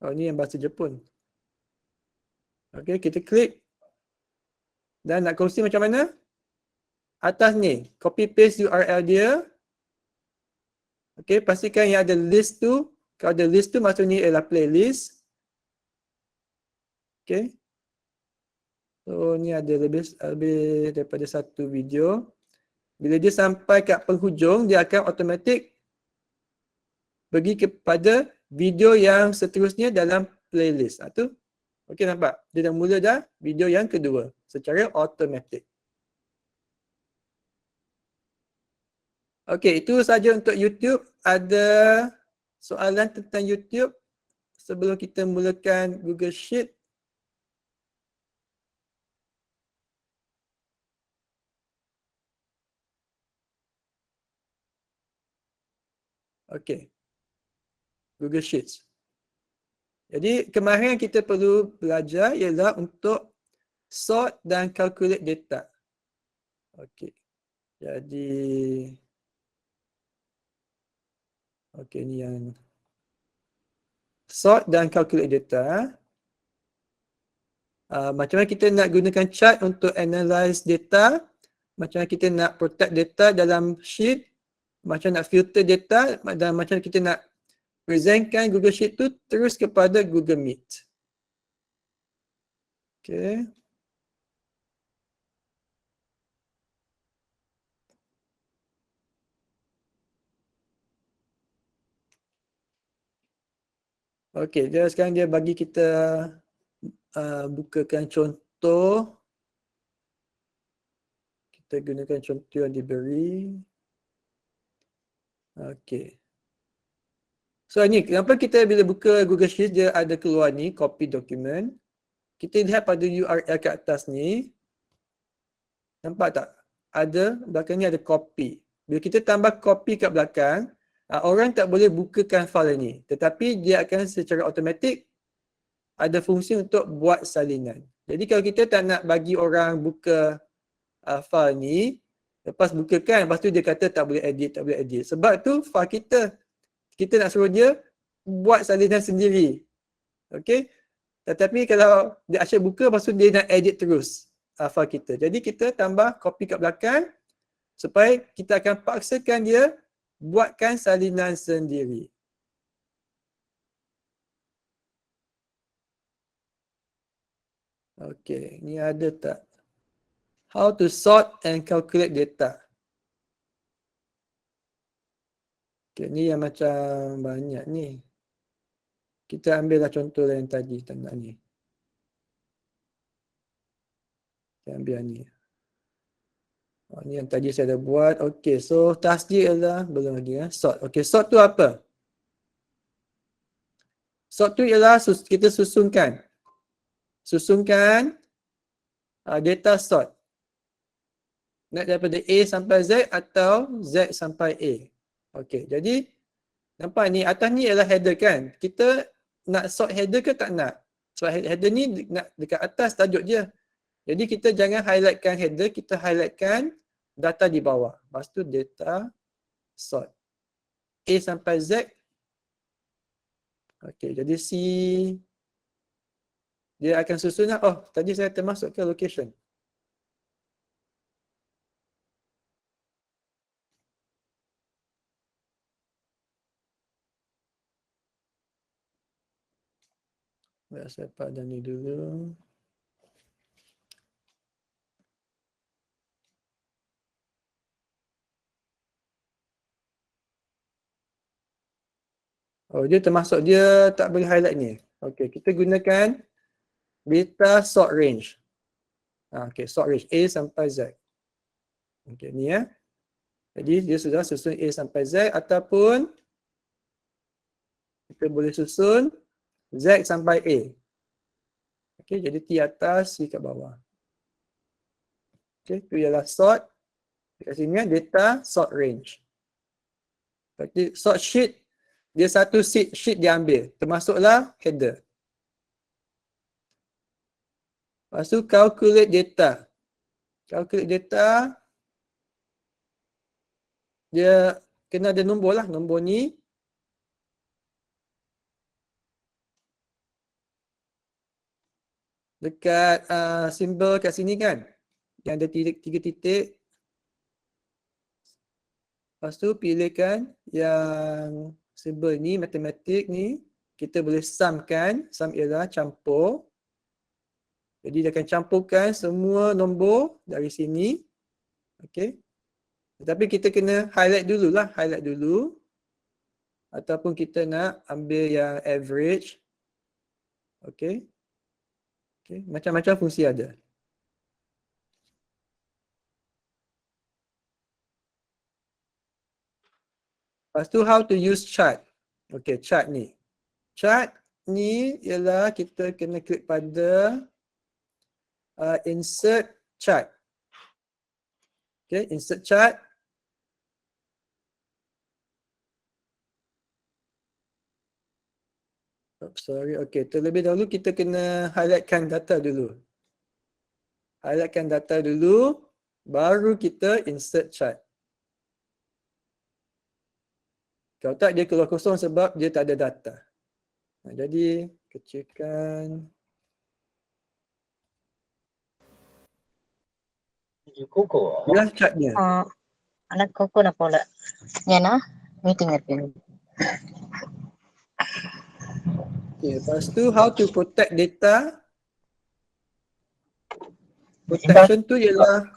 oh ni yang bahasa Jepun. Okay, kita klik. Dan nak kongsi macam mana? Atas ni, copy paste URL dia. Okay, pastikan yang ada list tu. Kalau ada list tu, maksudnya ialah playlist. Okay. So ni ada lebih daripada satu video. Bila dia sampai kat penghujung, dia akan automatik pergi kepada video yang seterusnya dalam playlist. Tu. Okay, nampak? Dia dah mula dah video yang kedua secara automatik. Okay, itu saja untuk YouTube. Ada soalan tentang YouTube sebelum kita mulakan Google Sheet? Okay. Google Sheets. Jadi kemarin yang kita perlu belajar ialah untuk sort dan calculate data. Okay. Jadi okay, ni yang sort dan calculate data. Macam mana kita nak gunakan chart untuk analyze data, macam mana kita nak protect data dalam sheet, macam nak filter data, dan macam kita nak presentkan Google Sheet tu terus kepada Google Meet. Okay. Okay, dia sekarang dia bagi kita bukakan contoh. Kita gunakan contoh yang diberi. Okay. So ni, kenapa kita bila buka Google Sheet dia ada keluar ni, copy document. Kita lihat pada URL kat atas ni. Nampak tak? Ada, belakang ni ada copy. Bila kita tambah copy kat belakang, orang tak boleh bukakan file ni. Tetapi dia akan secara automatik ada fungsi untuk buat salinan. Jadi kalau kita tak nak bagi orang buka file ni, lepas bukakan, lepas tu dia kata tak boleh edit. Sebab tu file kita nak suruh dia buat salinan sendiri. Okay? Tetapi kalau dia asyik buka, lepas tu dia nak edit terus file kita. Jadi kita tambah copy kat belakang supaya kita akan paksakan dia buatkan salinan sendiri. Okay, ni ada tak? How to sort and calculate data. Okay, ni yang macam banyak ni. Kita ambillah contoh yang tadi tanda ni. Kita ambil ni. Oh, ni yang tadi saya dah buat. Okay, so task dia adalah, belum lagi ya, sort. Okay, sort tu apa? Sort tu ialah kita susunkan data sort. Nak daripada A sampai Z atau Z sampai A. Okey, jadi nampak ni, atas ni ialah header kan. Kita nak sort header ke tak nak? So header ni nak dekat atas tajuk dia. Jadi kita jangan highlightkan header, kita highlightkan data di bawah. Lepas tu data sort. A sampai Z. Okey, jadi C dia akan susun lah. Oh, tadi saya termasuk ke location. Baik, saya padan ni dulu. Oh, dia termasuk, dia tak boleh highlight ni. Okey, kita gunakan data sort range. Okey, sort range A sampai Z. Okey, ni ya. Jadi dia sudah susun A sampai Z, ataupun kita boleh susun Z sampai A. Okey, jadi T atas, C kat bawah. Okey, itu ialah sort. Dekat sini data sort range. Jadi sort sheet dia satu sheet dia ambil, termasuklah header. Lepas tu calculate data. Calculate data, dia kena ada nombor lah. Nombor ni dekat simbol kat sini kan, yang ada tiga titik. Lepas tu pilihkan yang simbol ni, matematik ni, kita boleh sumkan. Sum ialah campur. Jadi dia akan campurkan semua nombor dari sini. Okey. Tetapi kita kena highlight dulu lah, highlight dulu. Ataupun kita nak ambil yang average. Okey. Okey, macam-macam fungsi ada. Lepas tu how to use chart. Okey, chart ni. Chart ni ialah kita kena klik pada insert chart. Okay, insert chart. Sorry, okay. Terlebih dahulu kita kena highlightkan data dulu. Highlightkan data dulu, baru kita insert chart. Kalau tak dia keluar kosong sebab dia tak ada data. Jadi kecilkan. Inilah chartnya. Anak koko na pula. Yan na, meeting natin. Okay, lepas tu how to protect data. Protection tu ialah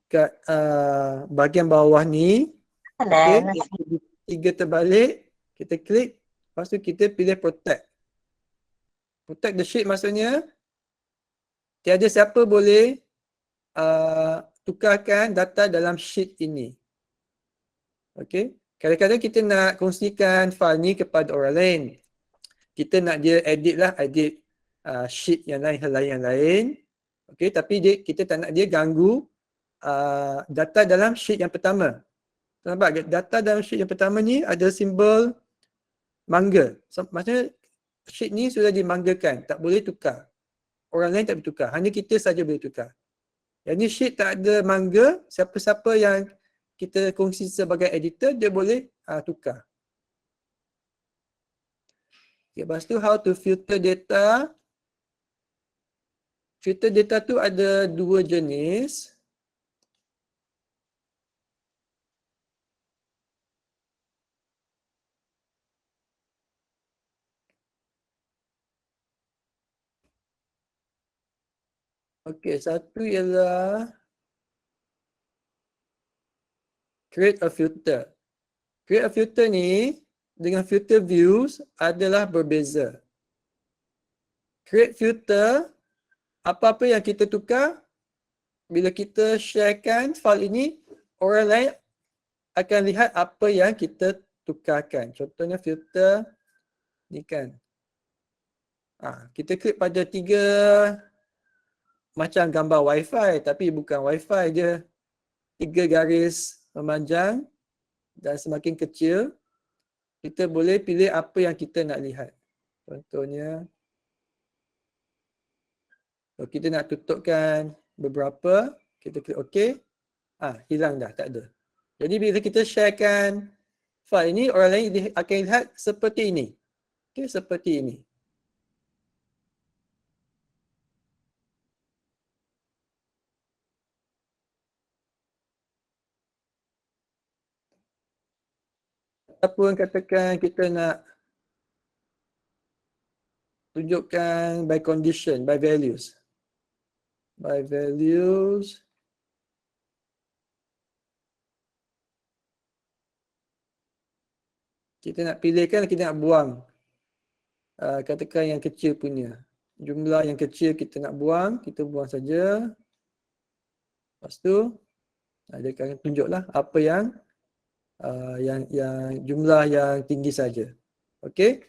kat bahagian bawah ni. Okay, tiga terbalik, kita klik, lepas tu kita pilih protect. Protect the sheet maksudnya tiada siapa boleh tukarkan data dalam sheet ini. Okay, kadang-kadang kita nak kongsikan file ni kepada orang lain. Kita nak dia edit lah, edit sheet yang lain. Okay, tapi kita tak nak dia ganggu data dalam sheet yang pertama. Nampak data dalam sheet yang pertama ni ada simbol mangga. Maksudnya sheet ni sudah dimanggakan, tak boleh tukar. Orang lain tak boleh tukar, hanya kita saja boleh tukar. Yang ni sheet tak ada mangga, siapa-siapa yang kita kongsi sebagai editor, dia boleh tukar. Okay, lepas tu how to filter data. Filter data tu ada dua jenis. Okey, satu ialah create a filter. Create a filter ni dengan filter views adalah berbeza. Create filter, apa-apa yang kita tukar, bila kita sharekan file ini, orang lain akan lihat apa yang kita tukarkan. Contohnya filter ni kan. Kita klik pada 3 macam gambar wifi, tapi bukan wifi, dia 3 garis memanjang dan semakin kecil. Kita boleh pilih apa yang kita nak lihat. Contohnya, kalau kita nak tutupkan beberapa, kita klik OK. Hilang dah, tak ada. Jadi bila kita sharekan file ini, orang lain akan lihat seperti ini. Okay, seperti ini. Ataupun katakan kita nak tunjukkan by condition, by values. By values. Kita nak pilihkan, kita nak buang. Katakan yang kecil punya. Jumlah yang kecil kita nak buang, kita buang saja. Lepas tu, dia akan tunjuklah apa yang jumlah yang tinggi saja. Okey.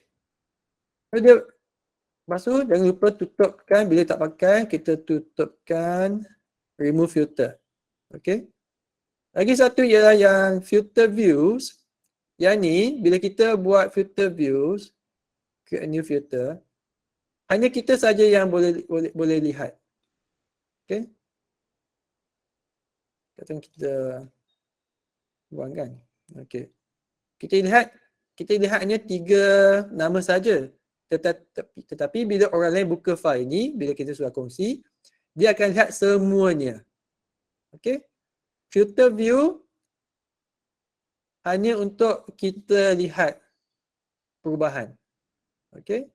Lepas tu jangan lupa tutupkan, bila tak pakai kita tutupkan remove filter. Okay. Lagi satu ialah yang filter views. Yang ni bila kita buat filter views, create a new filter, hanya kita saja yang boleh lihat. Okay. Katakan kita buangkan. Okay. Kita lihat hanya 3 nama saja. Tetapi bila orang lain buka file ini, bila kita sudah kongsi, dia akan lihat semuanya. Okay. Filter view hanya untuk kita lihat perubahan. Okay.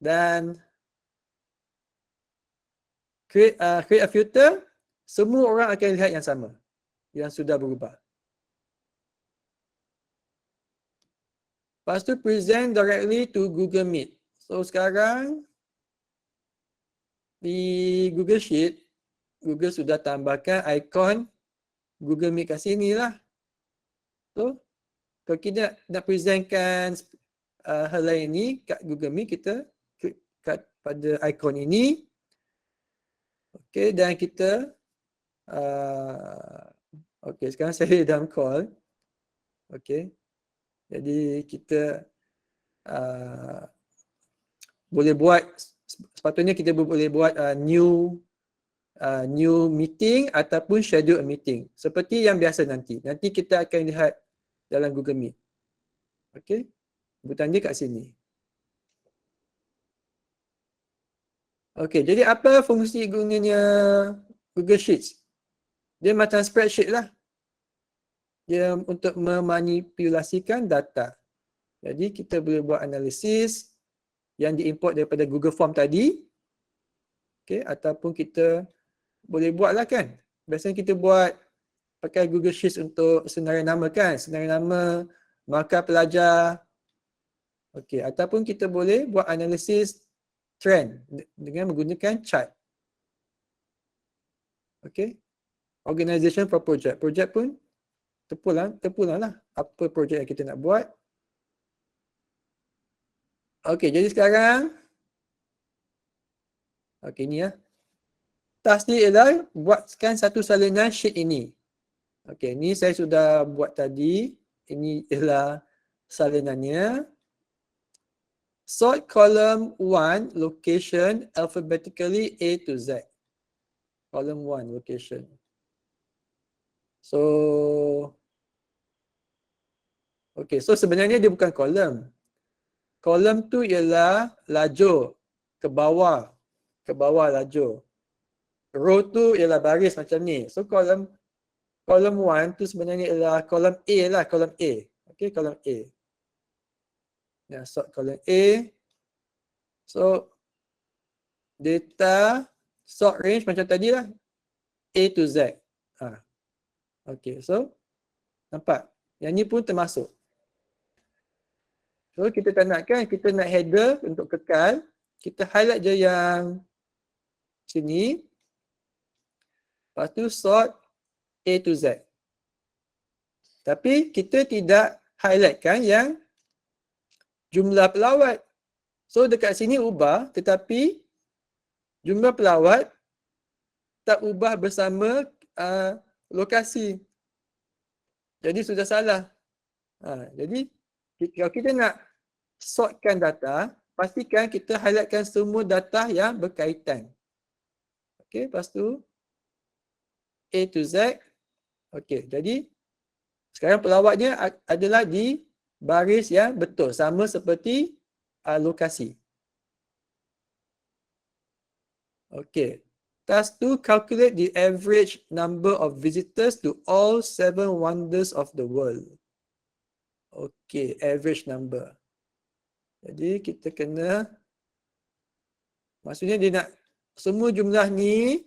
Dan create a filter, semua orang akan lihat yang sama, yang sudah berubah. Lepas tu present directly to Google Meet. So sekarang di Google Sheet, Google sudah tambahkan ikon Google Meet kat sini lah. So kalau kita nak presentkan hal lain ni kat Google Meet, kita klik kat pada ikon ini. Okay, dan kita okay, sekarang saya dalam call. Okay, jadi kita boleh buat, sepatutnya kita boleh buat new meeting ataupun schedule a meeting seperti yang biasa nanti. Nanti kita akan lihat dalam Google Meet. Okay, butang dia kat sini. Okay, jadi apa fungsi gunanya Google Sheets? Dia macam spreadsheet lah. Dia untuk memanipulasikan data. Jadi kita boleh buat analisis yang diimport daripada Google Form tadi. Okay, ataupun kita boleh buat lah kan. Biasanya kita buat pakai Google Sheets untuk senarai nama kan. Senarai nama, markah pelajar. Okay, ataupun kita boleh buat analisis trend dengan menggunakan chart. Okay. Organization for project. Project pun terpulang lah apa projek yang kita nak buat. Okay, jadi sekarang okay, ni ya. Task ni ialah buatkan satu salinan sheet ini. Okay, ni saya sudah buat tadi. Ini ialah salinannya. Sort column 1 location alphabetically A to Z. Column 1 location. So okay, so sebenarnya dia bukan kolom. Kolom tu ialah lajur ke bawah lajur. Row tu ialah baris macam ni. So kolom 1 tu sebenarnya ialah kolom A lah, kolom A. Okay, kolom A. Ya, sort kolom A. So data sort range macam tadi lah. A to Z. Okay, so nampak? Yang ni pun termasuk. So kita tak nak kan, kita nak header untuk kekal. Kita highlight je yang sini. Lepas tu sort A to Z. Tapi kita tidak highlightkan yang jumlah pelawat. So dekat sini ubah, tetapi jumlah pelawat tak ubah bersama lokasi. Jadi sudah salah. Jadi kalau kita nak sortkan data, pastikan kita highlightkan semua data yang berkaitan. Okey, lepas tu A to Z. Okey, jadi sekarang pelawatnya adalah di baris yang betul, sama seperti lokasi. Okey. Task 2, calculate the average number of visitors to all 7 wonders of the world. Okey, average number. Jadi kita kena, maksudnya dia nak semua jumlah ni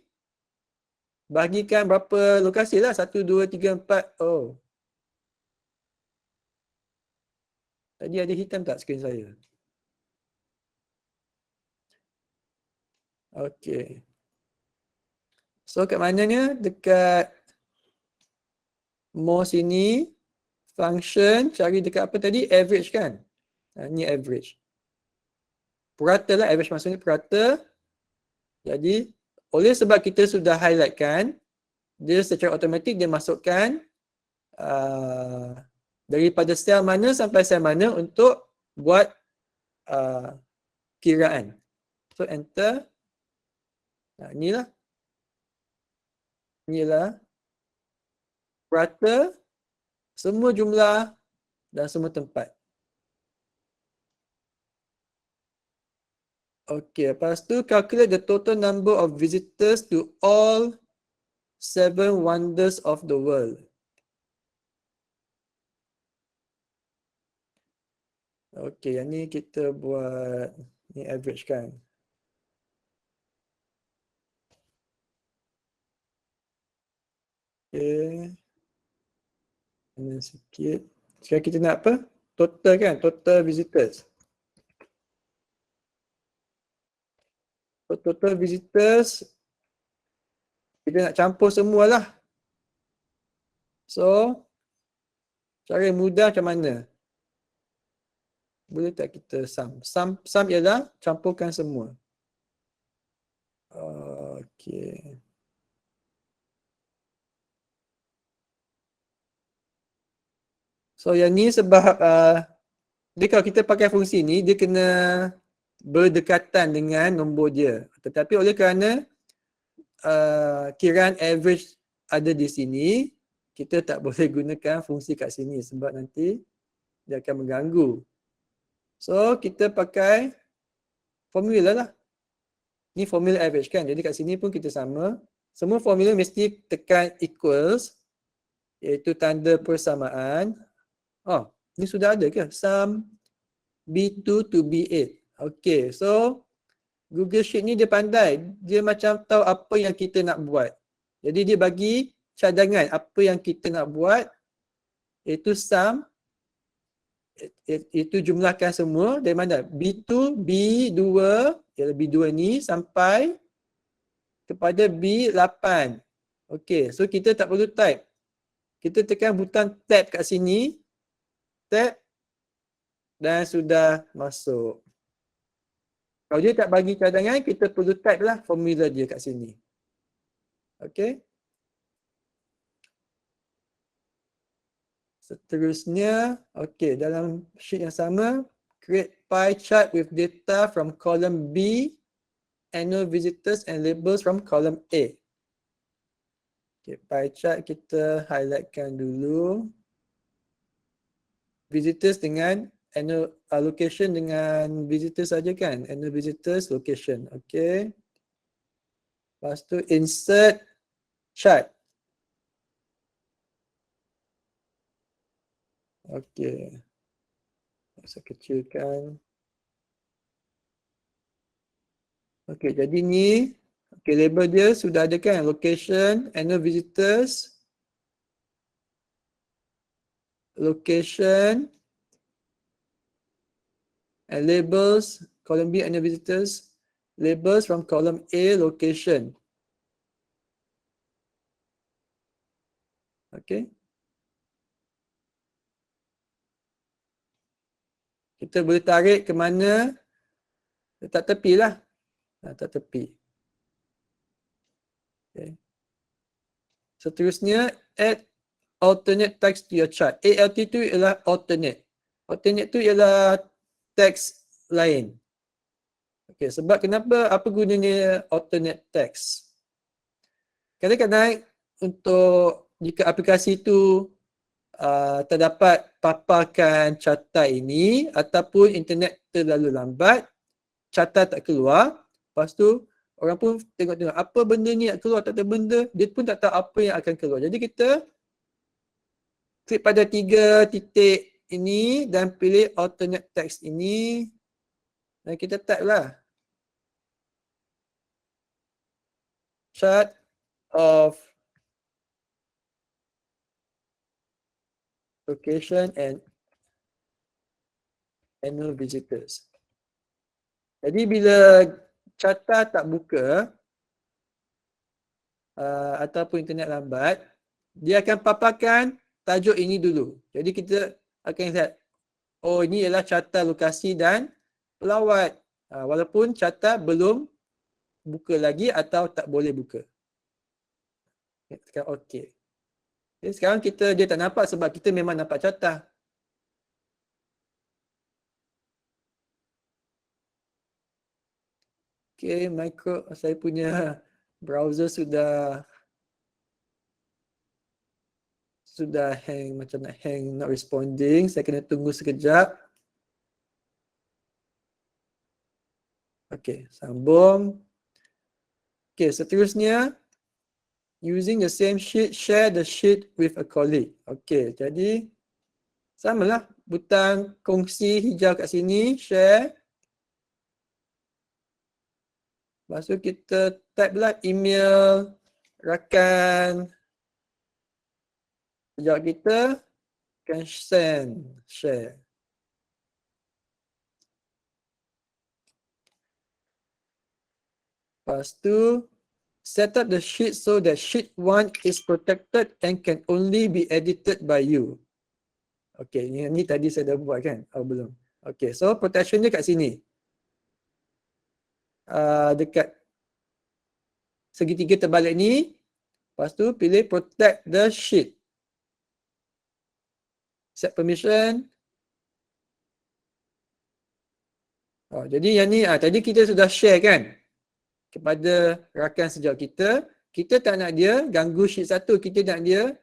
bagikan berapa lokasi lah, 1, 2, 3, 4. Oh. Tadi ada hitam tak skrin saya? Okey. So kat mananya? Dekat more sini. function cari dekat apa tadi? Average kan? Ni average. Purata lah, average maksudnya purata. Jadi, oleh sebab kita sudah highlight kan, dia secara automatik dia masukkan daripada sel mana sampai sel mana untuk buat kiraan. So, enter. Inilah. Inilah purata semua jumlah dan semua tempat. Okay, lepas tu calculate the total number of visitors to all 7 wonders of the world. Okay, yang ni kita buat ni average kan. Okay. Ini sikit. Sekarang kita nak apa? Total kan? Total visitors. So, total visitors kita nak campur semualah. So, cara mudah macam mana? Boleh tak kita sum? Sum ialah campurkan semua. Okay. So, yang ni sebab dia kalau kita pakai fungsi ni, dia kena berdekatan dengan nombor dia. Tetapi oleh kerana kiraan average ada di sini, kita tak boleh gunakan fungsi kat sini sebab nanti dia akan mengganggu. So, kita pakai formula lah. Ni formula average kan. Jadi kat sini pun kita sama. Semua formula mesti tekan equals, iaitu tanda persamaan. Oh, ni sudah ada ke? Sum B2 to B8. Okay, so Google Sheet ni dia pandai. Dia macam tahu apa yang kita nak buat. Jadi dia bagi cadangan apa yang kita nak buat. Iaitu sum. Itu jumlahkan semua dari mana? B2, B2, ialah B2 ni sampai kepada B8. Okay, so kita tak perlu type. Kita tekan butang tab kat sini. Tab. Dan sudah masuk. Kalau dia tak bagi cadangan, kita perlu type lah formula dia kat sini. Okay. Seterusnya, okay, dalam sheet yang sama, create pie chart with data from column B, annual visitors and labels from column A. Okay, pie chart kita highlightkan dulu. Visitors dengan annual location dengan visitors saja kan? Annual visitors location. Okay. Lepas tu insert chart. Okay. Saya kecilkan. Okay, jadi ni okay, label dia sudah ada kan? Location, annual visitors, location, and labels, column B, annual visitors, labels from column A, location. Okay. Kita boleh tarik ke mana? Letak tepi lah. Letak tepi. Okay. Seterusnya, add alternate text to your chart. ALT tu ialah alternate. Alternate tu ialah teks lain. Okay, sebab kenapa? Apa gunanya alternate text? Kadang-kadang untuk jika aplikasi itu terdapat paparkan carta ini ataupun internet terlalu lambat, carta tak keluar, lepas tu orang pun tengok-tengok apa benda ni nak keluar, tak ada benda, dia pun tak tahu apa yang akan keluar. Jadi kita klik pada 3 titik ini dan pilih alternate text ini dan kita type lah chart of location and annual visitors. Jadi bila carta tak buka ataupun internet lambat, dia akan paparkan tajuk ini dulu. Jadi kita akan lihat, oh ini ialah carta lokasi dan pelawat. Walaupun carta belum buka lagi atau tak boleh buka. Sekarang okey. Okay, sekarang dia tak nampak sebab kita memang nampak carta. Okay, saya punya browser sudah hang, macam nak hang, not responding. Saya kena tunggu sekejap. Okay, sambung. Okay, seterusnya, using the same sheet, share the sheet with a colleague. Okay, jadi samalah, butang kongsi hijau kat sini, share. Lepas tu kita type lah email rakan sejawat kita, akan send, share. Lepas tu, set up the sheet so that sheet 1 is protected and can only be edited by you. Okay, ni tadi saya dah buat kan? Oh, belum. Okay, so protection dia kat sini. Dekat segitiga terbalik ni. Lepas tu, pilih protect the sheet. Set permission. Oh, jadi yang ni, tadi kita sudah share kan? Kepada rakan sejawat kita. Kita tak nak dia ganggu sheet 1. Kita nak dia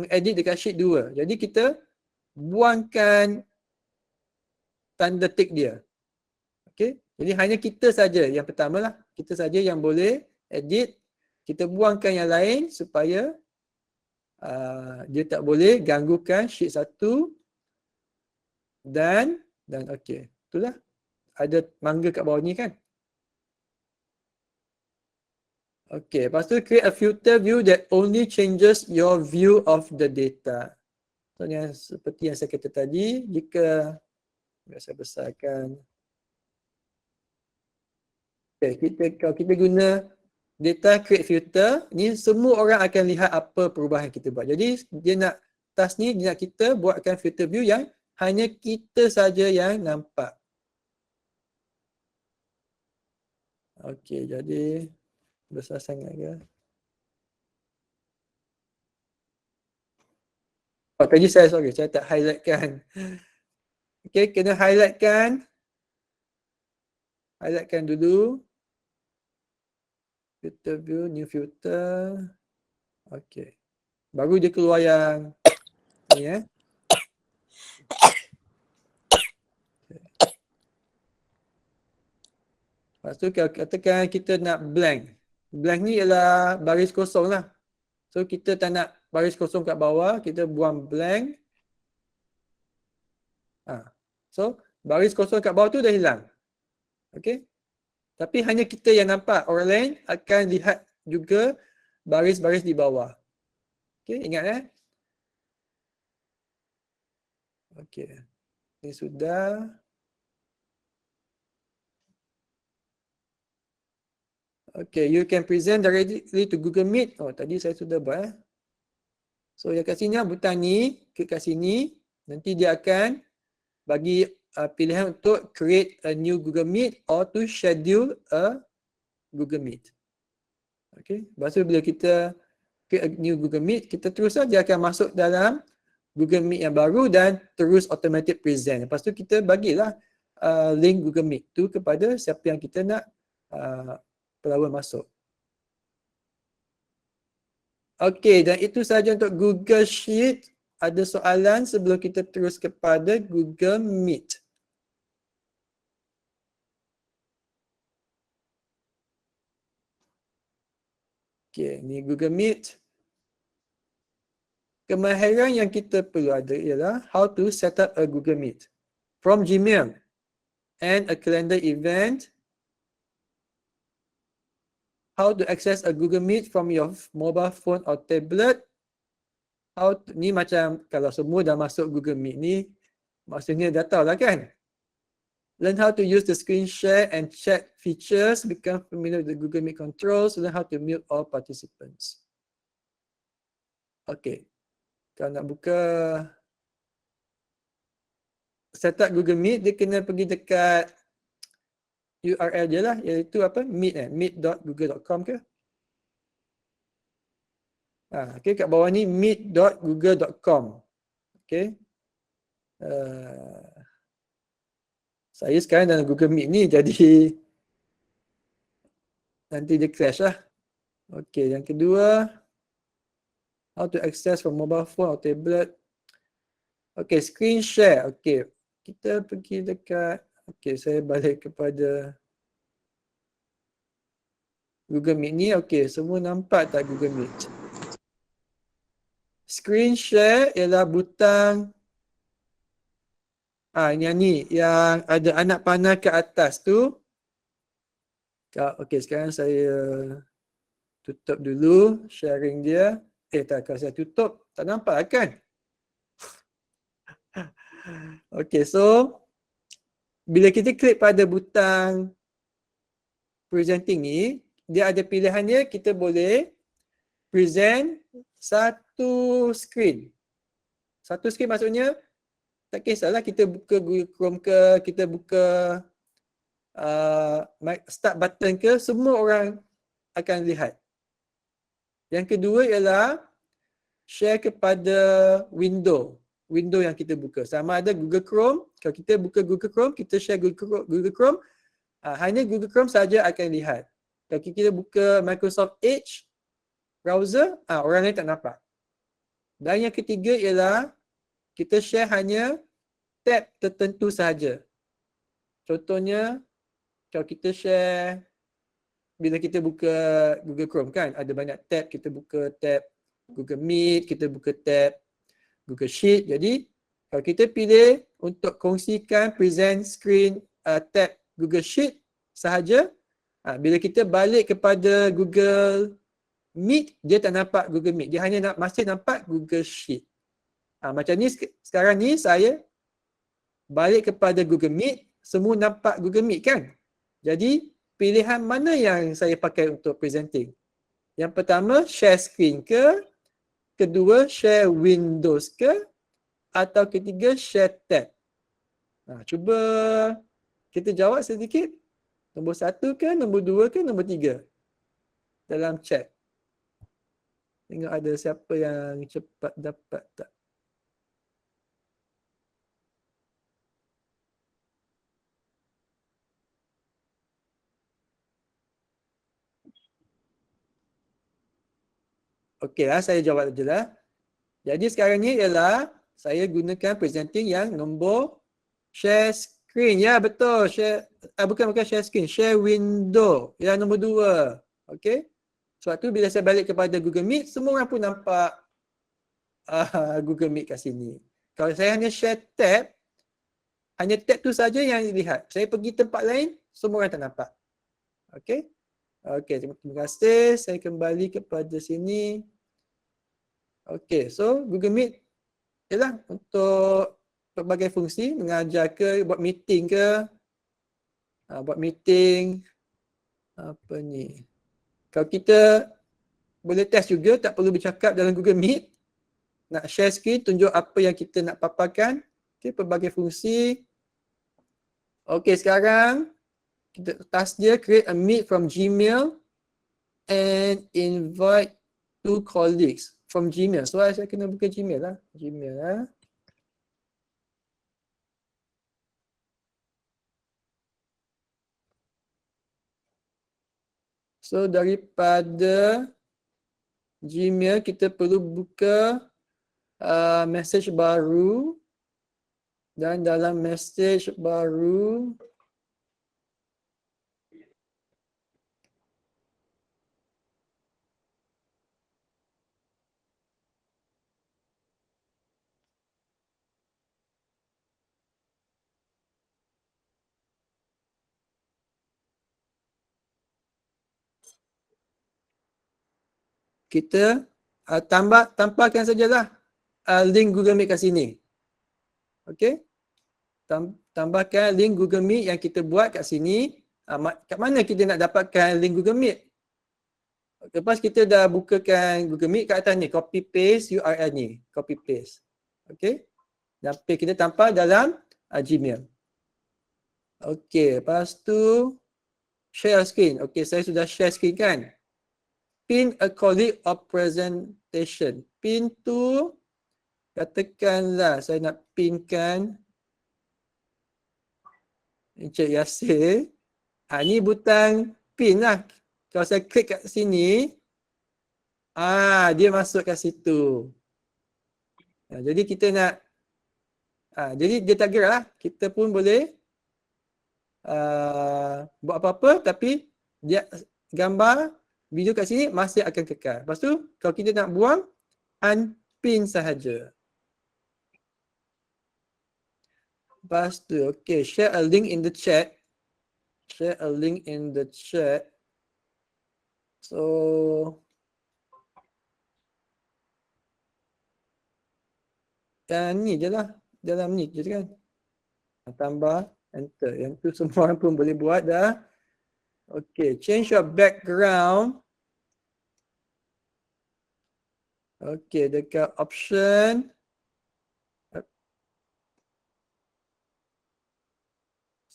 edit dekat sheet 2. Jadi kita buangkan tanda tick dia. Okay. Jadi hanya kita saja yang pertama lah. Kita saja yang boleh edit. Kita buangkan yang lain supaya dia tak boleh ganggukan sheet 1 dan okey. Itulah. Ada mangga kat bawah ni kan. Okay, lepas tu create a filter view that only changes your view of the data. So, yang seperti yang saya kata tadi, jika saya besarkan. Okay, kalau kita guna data create filter, ni semua orang akan lihat apa perubahan kita buat. Jadi dia nak task ni, dia nak kita buatkan filter view yang hanya kita saja yang nampak. Okay, jadi besar sangat ke? Oh, tadi saya tak highlightkan. Okay, kena highlightkan. Highlightkan dulu. Filter view, new filter. Okay. Baru dia keluar yang ni Okay. Lepas tu katakan kita nak blank. Blank ni ialah baris kosong lah. So kita tak nak baris kosong kat bawah, kita buang blank. So baris kosong kat bawah tu dah hilang. Okay. Tapi hanya kita yang nampak, orang lain akan lihat juga baris-baris di bawah. Okay, ingat Okay. Ini sudah. Okay, you can present directly to Google Meet. Oh, tadi saya sudah buat. So, yang kat sini, butang ni, klik kat sini. Nanti dia akan bagi pilihan untuk create a new Google Meet or to schedule a Google Meet. Okay, lepas tu bila kita create a new Google Meet, kita terus saja akan masuk dalam Google Meet yang baru dan terus automatic present. Lepas tu kita bagilah link Google Meet tu kepada siapa yang kita nak pelawat masuk. Okey, dan itu sahaja untuk Google Sheet. Ada soalan sebelum kita terus kepada Google Meet? Okey, ni Google Meet. Kemahiran yang kita perlu ada ialah how to set up a Google Meet from Gmail and a calendar event. How to access a Google Meet from your mobile phone or tablet. Ni macam kalau semua dah masuk Google Meet ni, maksudnya dah tahu lah kan. Learn how to use the screen share and chat features. Become familiar with the Google Meet controls. Learn how to mute all participants. Okay. Kalau nak buka setup Google Meet, dia kena pergi dekat URL je lah, iaitu apa? Meet meet.google.com ke? Okay, kat bawah ni meet.google.com. Okay. Saya sekarang dalam Google Meet ni, jadi nanti dia crash lah. Okay, yang kedua, how to access from mobile phone or tablet. Okay, screen share. Okay, kita pergi dekat, okay, saya balik kepada Google Meet ni. Okay, semua nampak tak Google Meet? Screen share ialah butang yang ni, yang ada anak panah ke atas tu. Okay, sekarang saya tutup dulu sharing dia. Tak, kalau saya tutup, tak nampak kan? Okay, so bila kita klik pada butang presenting ni, dia ada pilihan dia, kita boleh present satu screen. Satu screen maksudnya, tak kisahlah kita buka Google Chrome ke, kita buka start button ke, semua orang akan lihat. Yang kedua ialah share kepada window yang kita buka. Sama ada Google Chrome, kalau kita buka Google Chrome, kita share Google Chrome, hanya Google Chrome saja akan lihat. Kalau kita buka Microsoft Edge browser, orang lain tak nampak. Dan yang ketiga ialah kita share hanya tab tertentu sahaja. Contohnya, kalau kita share, bila kita buka Google Chrome kan, ada banyak tab, kita buka tab Google Meet, kita buka tab Google Sheet. Jadi, kalau kita pilih untuk kongsikan present screen tab Google Sheet sahaja, bila kita balik kepada Google Meet, dia tak nampak Google Meet. Dia hanya masih nampak Google Sheet. Macam ni, sekarang ni saya balik kepada Google Meet, semua nampak Google Meet kan? Jadi, pilihan mana yang saya pakai untuk presenting? Yang pertama, share screen ke? Kedua, share windows ke? Atau ketiga, share tab? Cuba kita jawab sedikit. Nombor 1 ke, nombor 2 ke, nombor 3? Dalam chat. Tengok ada siapa yang cepat dapat tak? Okey lah, saya jawab saja lah. Jadi sekarang ni ialah saya gunakan presenting yang nombor share screen. Ya, betul. Share, bukan share screen. Share window. Ya, nombor 2. Okey. Sebab tu bila saya balik kepada Google Meet, semua orang pun nampak Google Meet kat sini. Kalau saya hanya share tab, hanya tab tu saja yang dilihat. Saya pergi tempat lain, semua orang tak nampak. Okey. Okey, terima kasih. Saya kembali kepada sini. Okey, so Google Meet ialah untuk pelbagai fungsi, mengajar ke, buat meeting ke. Buat meeting, apa ni. Kalau kita boleh test juga, tak perlu bercakap dalam Google Meet. Nak share screen, tunjuk apa yang kita nak paparkan. Okey, pelbagai fungsi. Okey, sekarang kita task dia create a meet from Gmail and invite 2 colleagues from Gmail. So saya kena buka Gmail lah. Gmail lah. So daripada Gmail kita perlu buka message baru, dan dalam message baru kita tambahkan sajalah link Google Meet kat sini. Okey. Tambahkan link Google Meet yang kita buat kat sini. Kat mana kita nak dapatkan link Google Meet? Lepas kita dah bukakan Google Meet kat atas ni, copy paste URL ni, copy paste. Okay. Dan page kita tanpa dalam Gmail. Okay, lepas tu share screen. Okay, saya sudah share screen kan. Pin a colleague of presentation. Pin tu, katakanlah saya nak pinkan Encik Yasir. Ni butang pin lah. Kalau saya klik kat sini, dia masuk kat situ. Jadi kita nak, jadi dia tak gerak lah. Kita pun boleh buat apa-apa, tapi dia gambar, video kat sini masih akan kekal. Lepas tu, kalau kita nak buang, unpin sahaja. Lepas tu, okay, share a link in the chat. Share a link in the chat. So, ni je lah. Dalam ni je kan. Tambah, enter. Yang tu semua orang pun boleh buat dah. Okay, change your background. Okay, dekat option.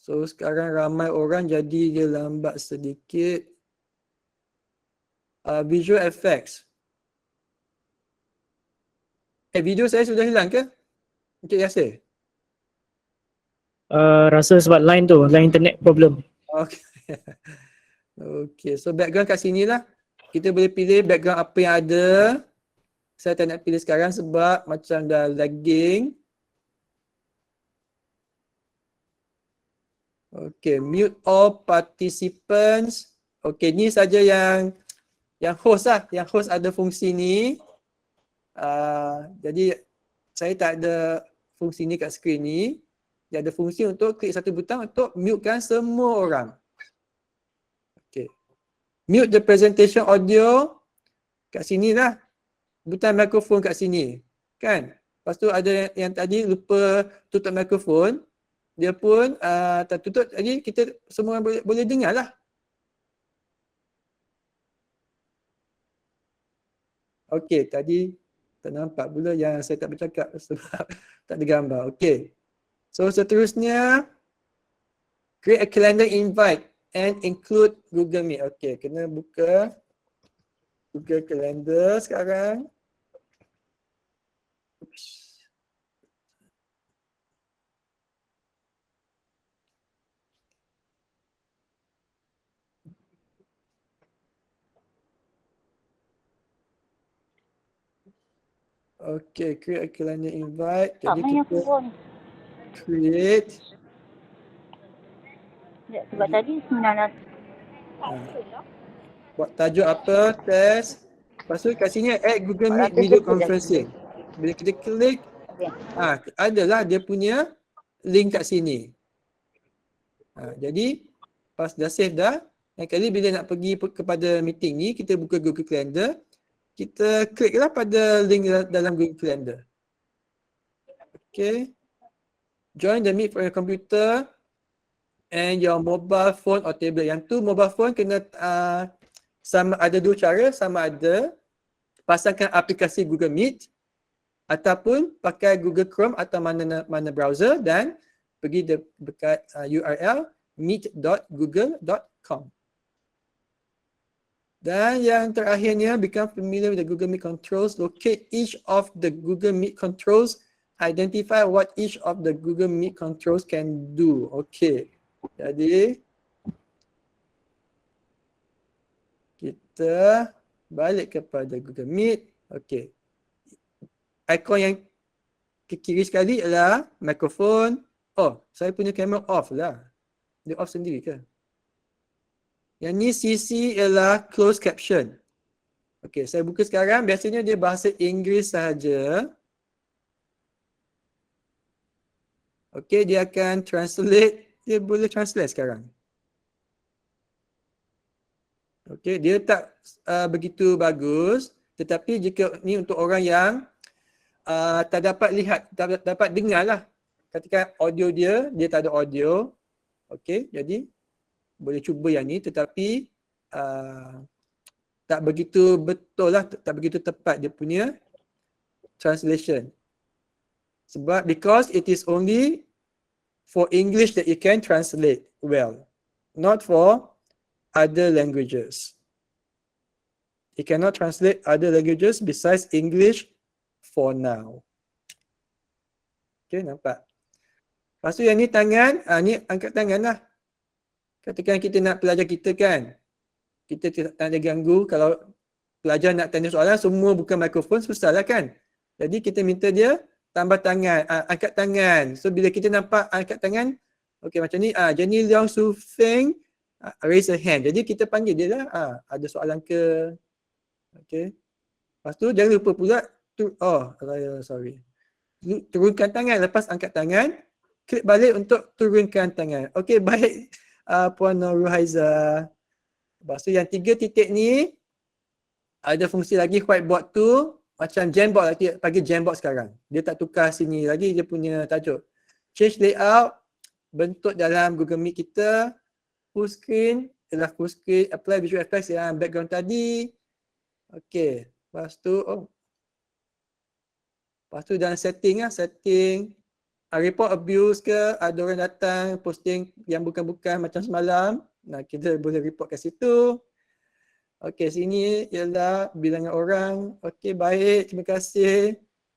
So, sekarang ramai orang jadi dia lambat sedikit. Visual effects. Video saya sudah hilang ke? Encik Yasir? Rasa sebab line internet problem. Okay. Okay, so background kat sini lah. Kita boleh pilih background apa yang ada. Saya tak nak pilih sekarang sebab macam dah lagging. Okay, mute all participants. Okay, ni saja yang host lah. Yang host ada fungsi ni. Jadi saya tak ada fungsi ni kat skrin ni. Dia ada fungsi untuk klik satu butang untuk mutekan semua orang. Okay. Mute the presentation audio. Kat sini lah. Butang mikrofon kat sini. Kan? Lepas tu ada yang tadi lupa tutup mikrofon. Dia pun tertutup. Jadi kita semua orang boleh dengar lah. Okay, tadi tak nampak pula yang saya tak bercakap sebab tak ada gambar. Okay. So seterusnya, create a calendar invite and include Google Meet. Okay, kena buka Google Calendar sekarang. Oops. Okay, create a calendar invite. Jadi kita create. Sebab tadi 900. Buat tajuk apa, test. Lepas tu kat sini add Google Meet video conferencing. Bila kita klik, adalah dia punya link kat sini. Jadi, pas dah save dah, lain kali bila nak pergi kepada meeting ni, kita buka Google Calendar, kita kliklah pada link dalam Google Calendar. Okay. Join the meet from your computer and your mobile phone or tablet. Yang tu mobile phone kena sama ada dua cara, sama ada pasangkan aplikasi Google Meet ataupun pakai Google Chrome atau mana browser dan pergi dekat URL meet.google.com. Dan yang terakhirnya, become familiar with the Google Meet controls. Locate each of the Google Meet controls. Identify what each of the Google Meet controls can do. Okay. Jadi, kita balik kepada Google Meet. Okay. Ikon yang ke kiri sekali adalah mikrofon. Oh, saya punya kamera off lah. Dia off sendiri ke? Yang ni CC ialah closed caption. Okay, saya buka sekarang. Biasanya dia bahasa Inggeris sahaja. Okay, dia akan translate. Dia boleh translate sekarang. Okay, dia tak begitu bagus. Tetapi jika ni untuk orang yang tak dapat lihat, tak dapat dengar lah. Ketika audio dia tak ada audio. Okay, jadi boleh cuba yang ni, tetapi tak begitu betul lah, tak begitu tepat dia punya translation. Sebab because it is only for English that you can translate well, not for other languages. You cannot translate other languages besides English for now. Okay, nampak? Lepas tu yang ni tangan, ni angkat tangan lah. Katakan kita nak pelajar kita kan, kita tak ada ganggu. Kalau pelajar nak tanya soalan, semua buka mikrofon, susah lah kan. Jadi kita minta dia tambah tangan, angkat tangan. So bila kita nampak angkat tangan, okay macam ni, Jenny Leong Su Feng, raise a hand. Jadi kita panggil dia lah, ada soalan ke? Okay. Lepas tu jangan lupa pula, sorry. Turunkan tangan, lepas angkat tangan, klik balik untuk turunkan tangan. Okay, baik Puan Nurhaiza. Lepas tu yang 3 titik ni, ada fungsi lagi whiteboard tu, macam Jamboard lagi, panggil Jamboard sekarang. Dia tak tukar sini lagi, dia punya tajuk. Change layout, bentuk dalam Google Meet kita, full screen, adalah full screen, apply visual effects yang background tadi. Okay, lepas tu, lepas tu dalam setting setting, report abuse ke, ada orang datang posting yang bukan-bukan macam semalam, nah kita boleh report kat situ. Okey, sini ialah bilangan orang. Okey, baik, terima kasih.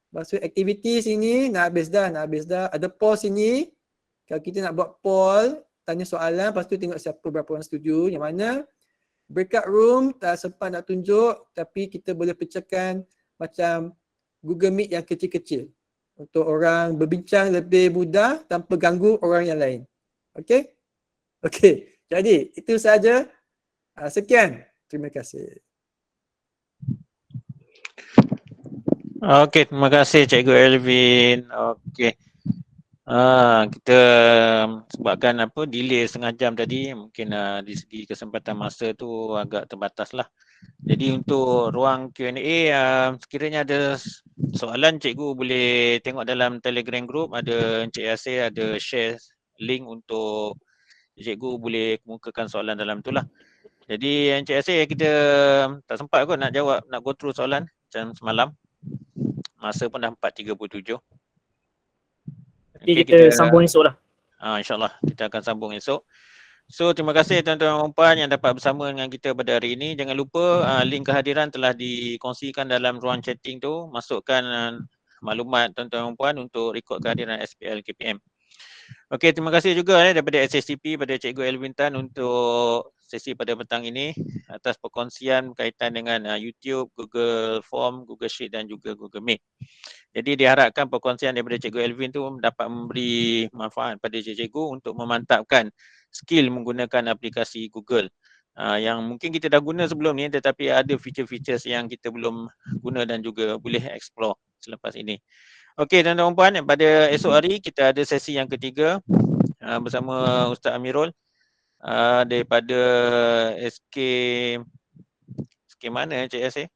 Lepas tu aktiviti sini nak habis dah. Ada poll sini. Kalau kita nak buat poll, tanya soalan, lepas tu tengok siapa berapa orang setuju, yang mana. Breakout room, tak sempat nak tunjuk, tapi kita boleh pecahkan macam Google Meet yang kecil-kecil. Untuk orang berbincang lebih mudah tanpa ganggu orang yang lain. Okey? Okey, jadi itu sahaja. Sekian. Terima kasih. Okey, terima kasih Cikgu Elvin. Okey. Kita sebabkan delay setengah jam tadi, mungkin di segi kesempatan masa tu agak terbatas lah. Jadi untuk ruang Q&A, sekiranya ada soalan, cikgu boleh tengok dalam Telegram group, ada Encik Yasir ada share link untuk cikgu boleh kemukakan soalan dalam tu lah. Jadi Encik Yasir, kita tak sempat kot nak jawab, nak go through soalan macam semalam. Masa pun dah 4.37. Nanti kita sambung esok lah. InsyaAllah kita akan sambung esok. So terima kasih tuan-tuan dan puan yang dapat bersama dengan kita pada hari ini. Jangan lupa link kehadiran telah dikongsikan dalam ruang chatting tu. Masukkan maklumat tuan-tuan dan puan untuk rekod kehadiran SPL KPM. Okey, terima kasih juga daripada SSCP pada Cikgu Elvin Tan untuk sesi pada petang ini atas perkongsian berkaitan dengan YouTube, Google Form, Google Sheet dan juga Google Meet. Jadi diharapkan perkongsian daripada Cikgu Elvin tu dapat memberi manfaat pada cikgu untuk memantapkan skill menggunakan aplikasi Google yang mungkin kita dah guna sebelum ni, tetapi ada feature-features yang kita belum guna dan juga boleh explore selepas ini. Okey tuan-tuan dan puan, pada esok hari kita ada sesi yang ketiga bersama Ustaz Amirul daripada SK mana Cik Yasir?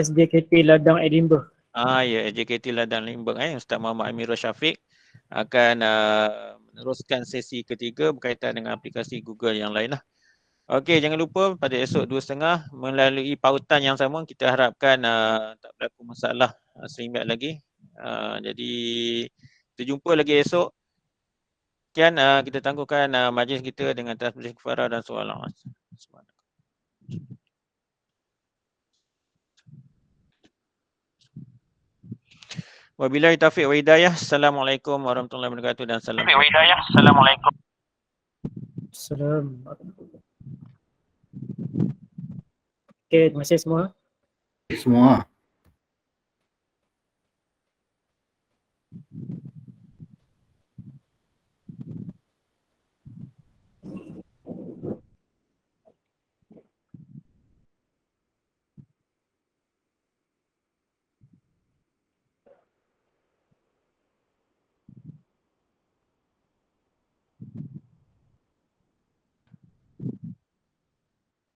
SJKT Ladang Edinburgh. Ya, SJKT Ladang Edinburgh. Ustaz Muhammad Amirul Syafiq akan meneruskan sesi ketiga berkaitan dengan aplikasi Google yang lain lah. Okey, jangan lupa pada esok 2.30 melalui pautan yang sama, kita harapkan tak berlaku masalah serimbat lagi. Jadi kita jumpa lagi esok. Sekian, kita tangguhkan majlis kita dengan tasbih kafarah dan soalan. Wabillahi taufiq wa hidayah. Assalamualaikum warahmatullahi wabarakatuh dan salam. Assalamualaikum. Okey, terima kasih semua. Semua.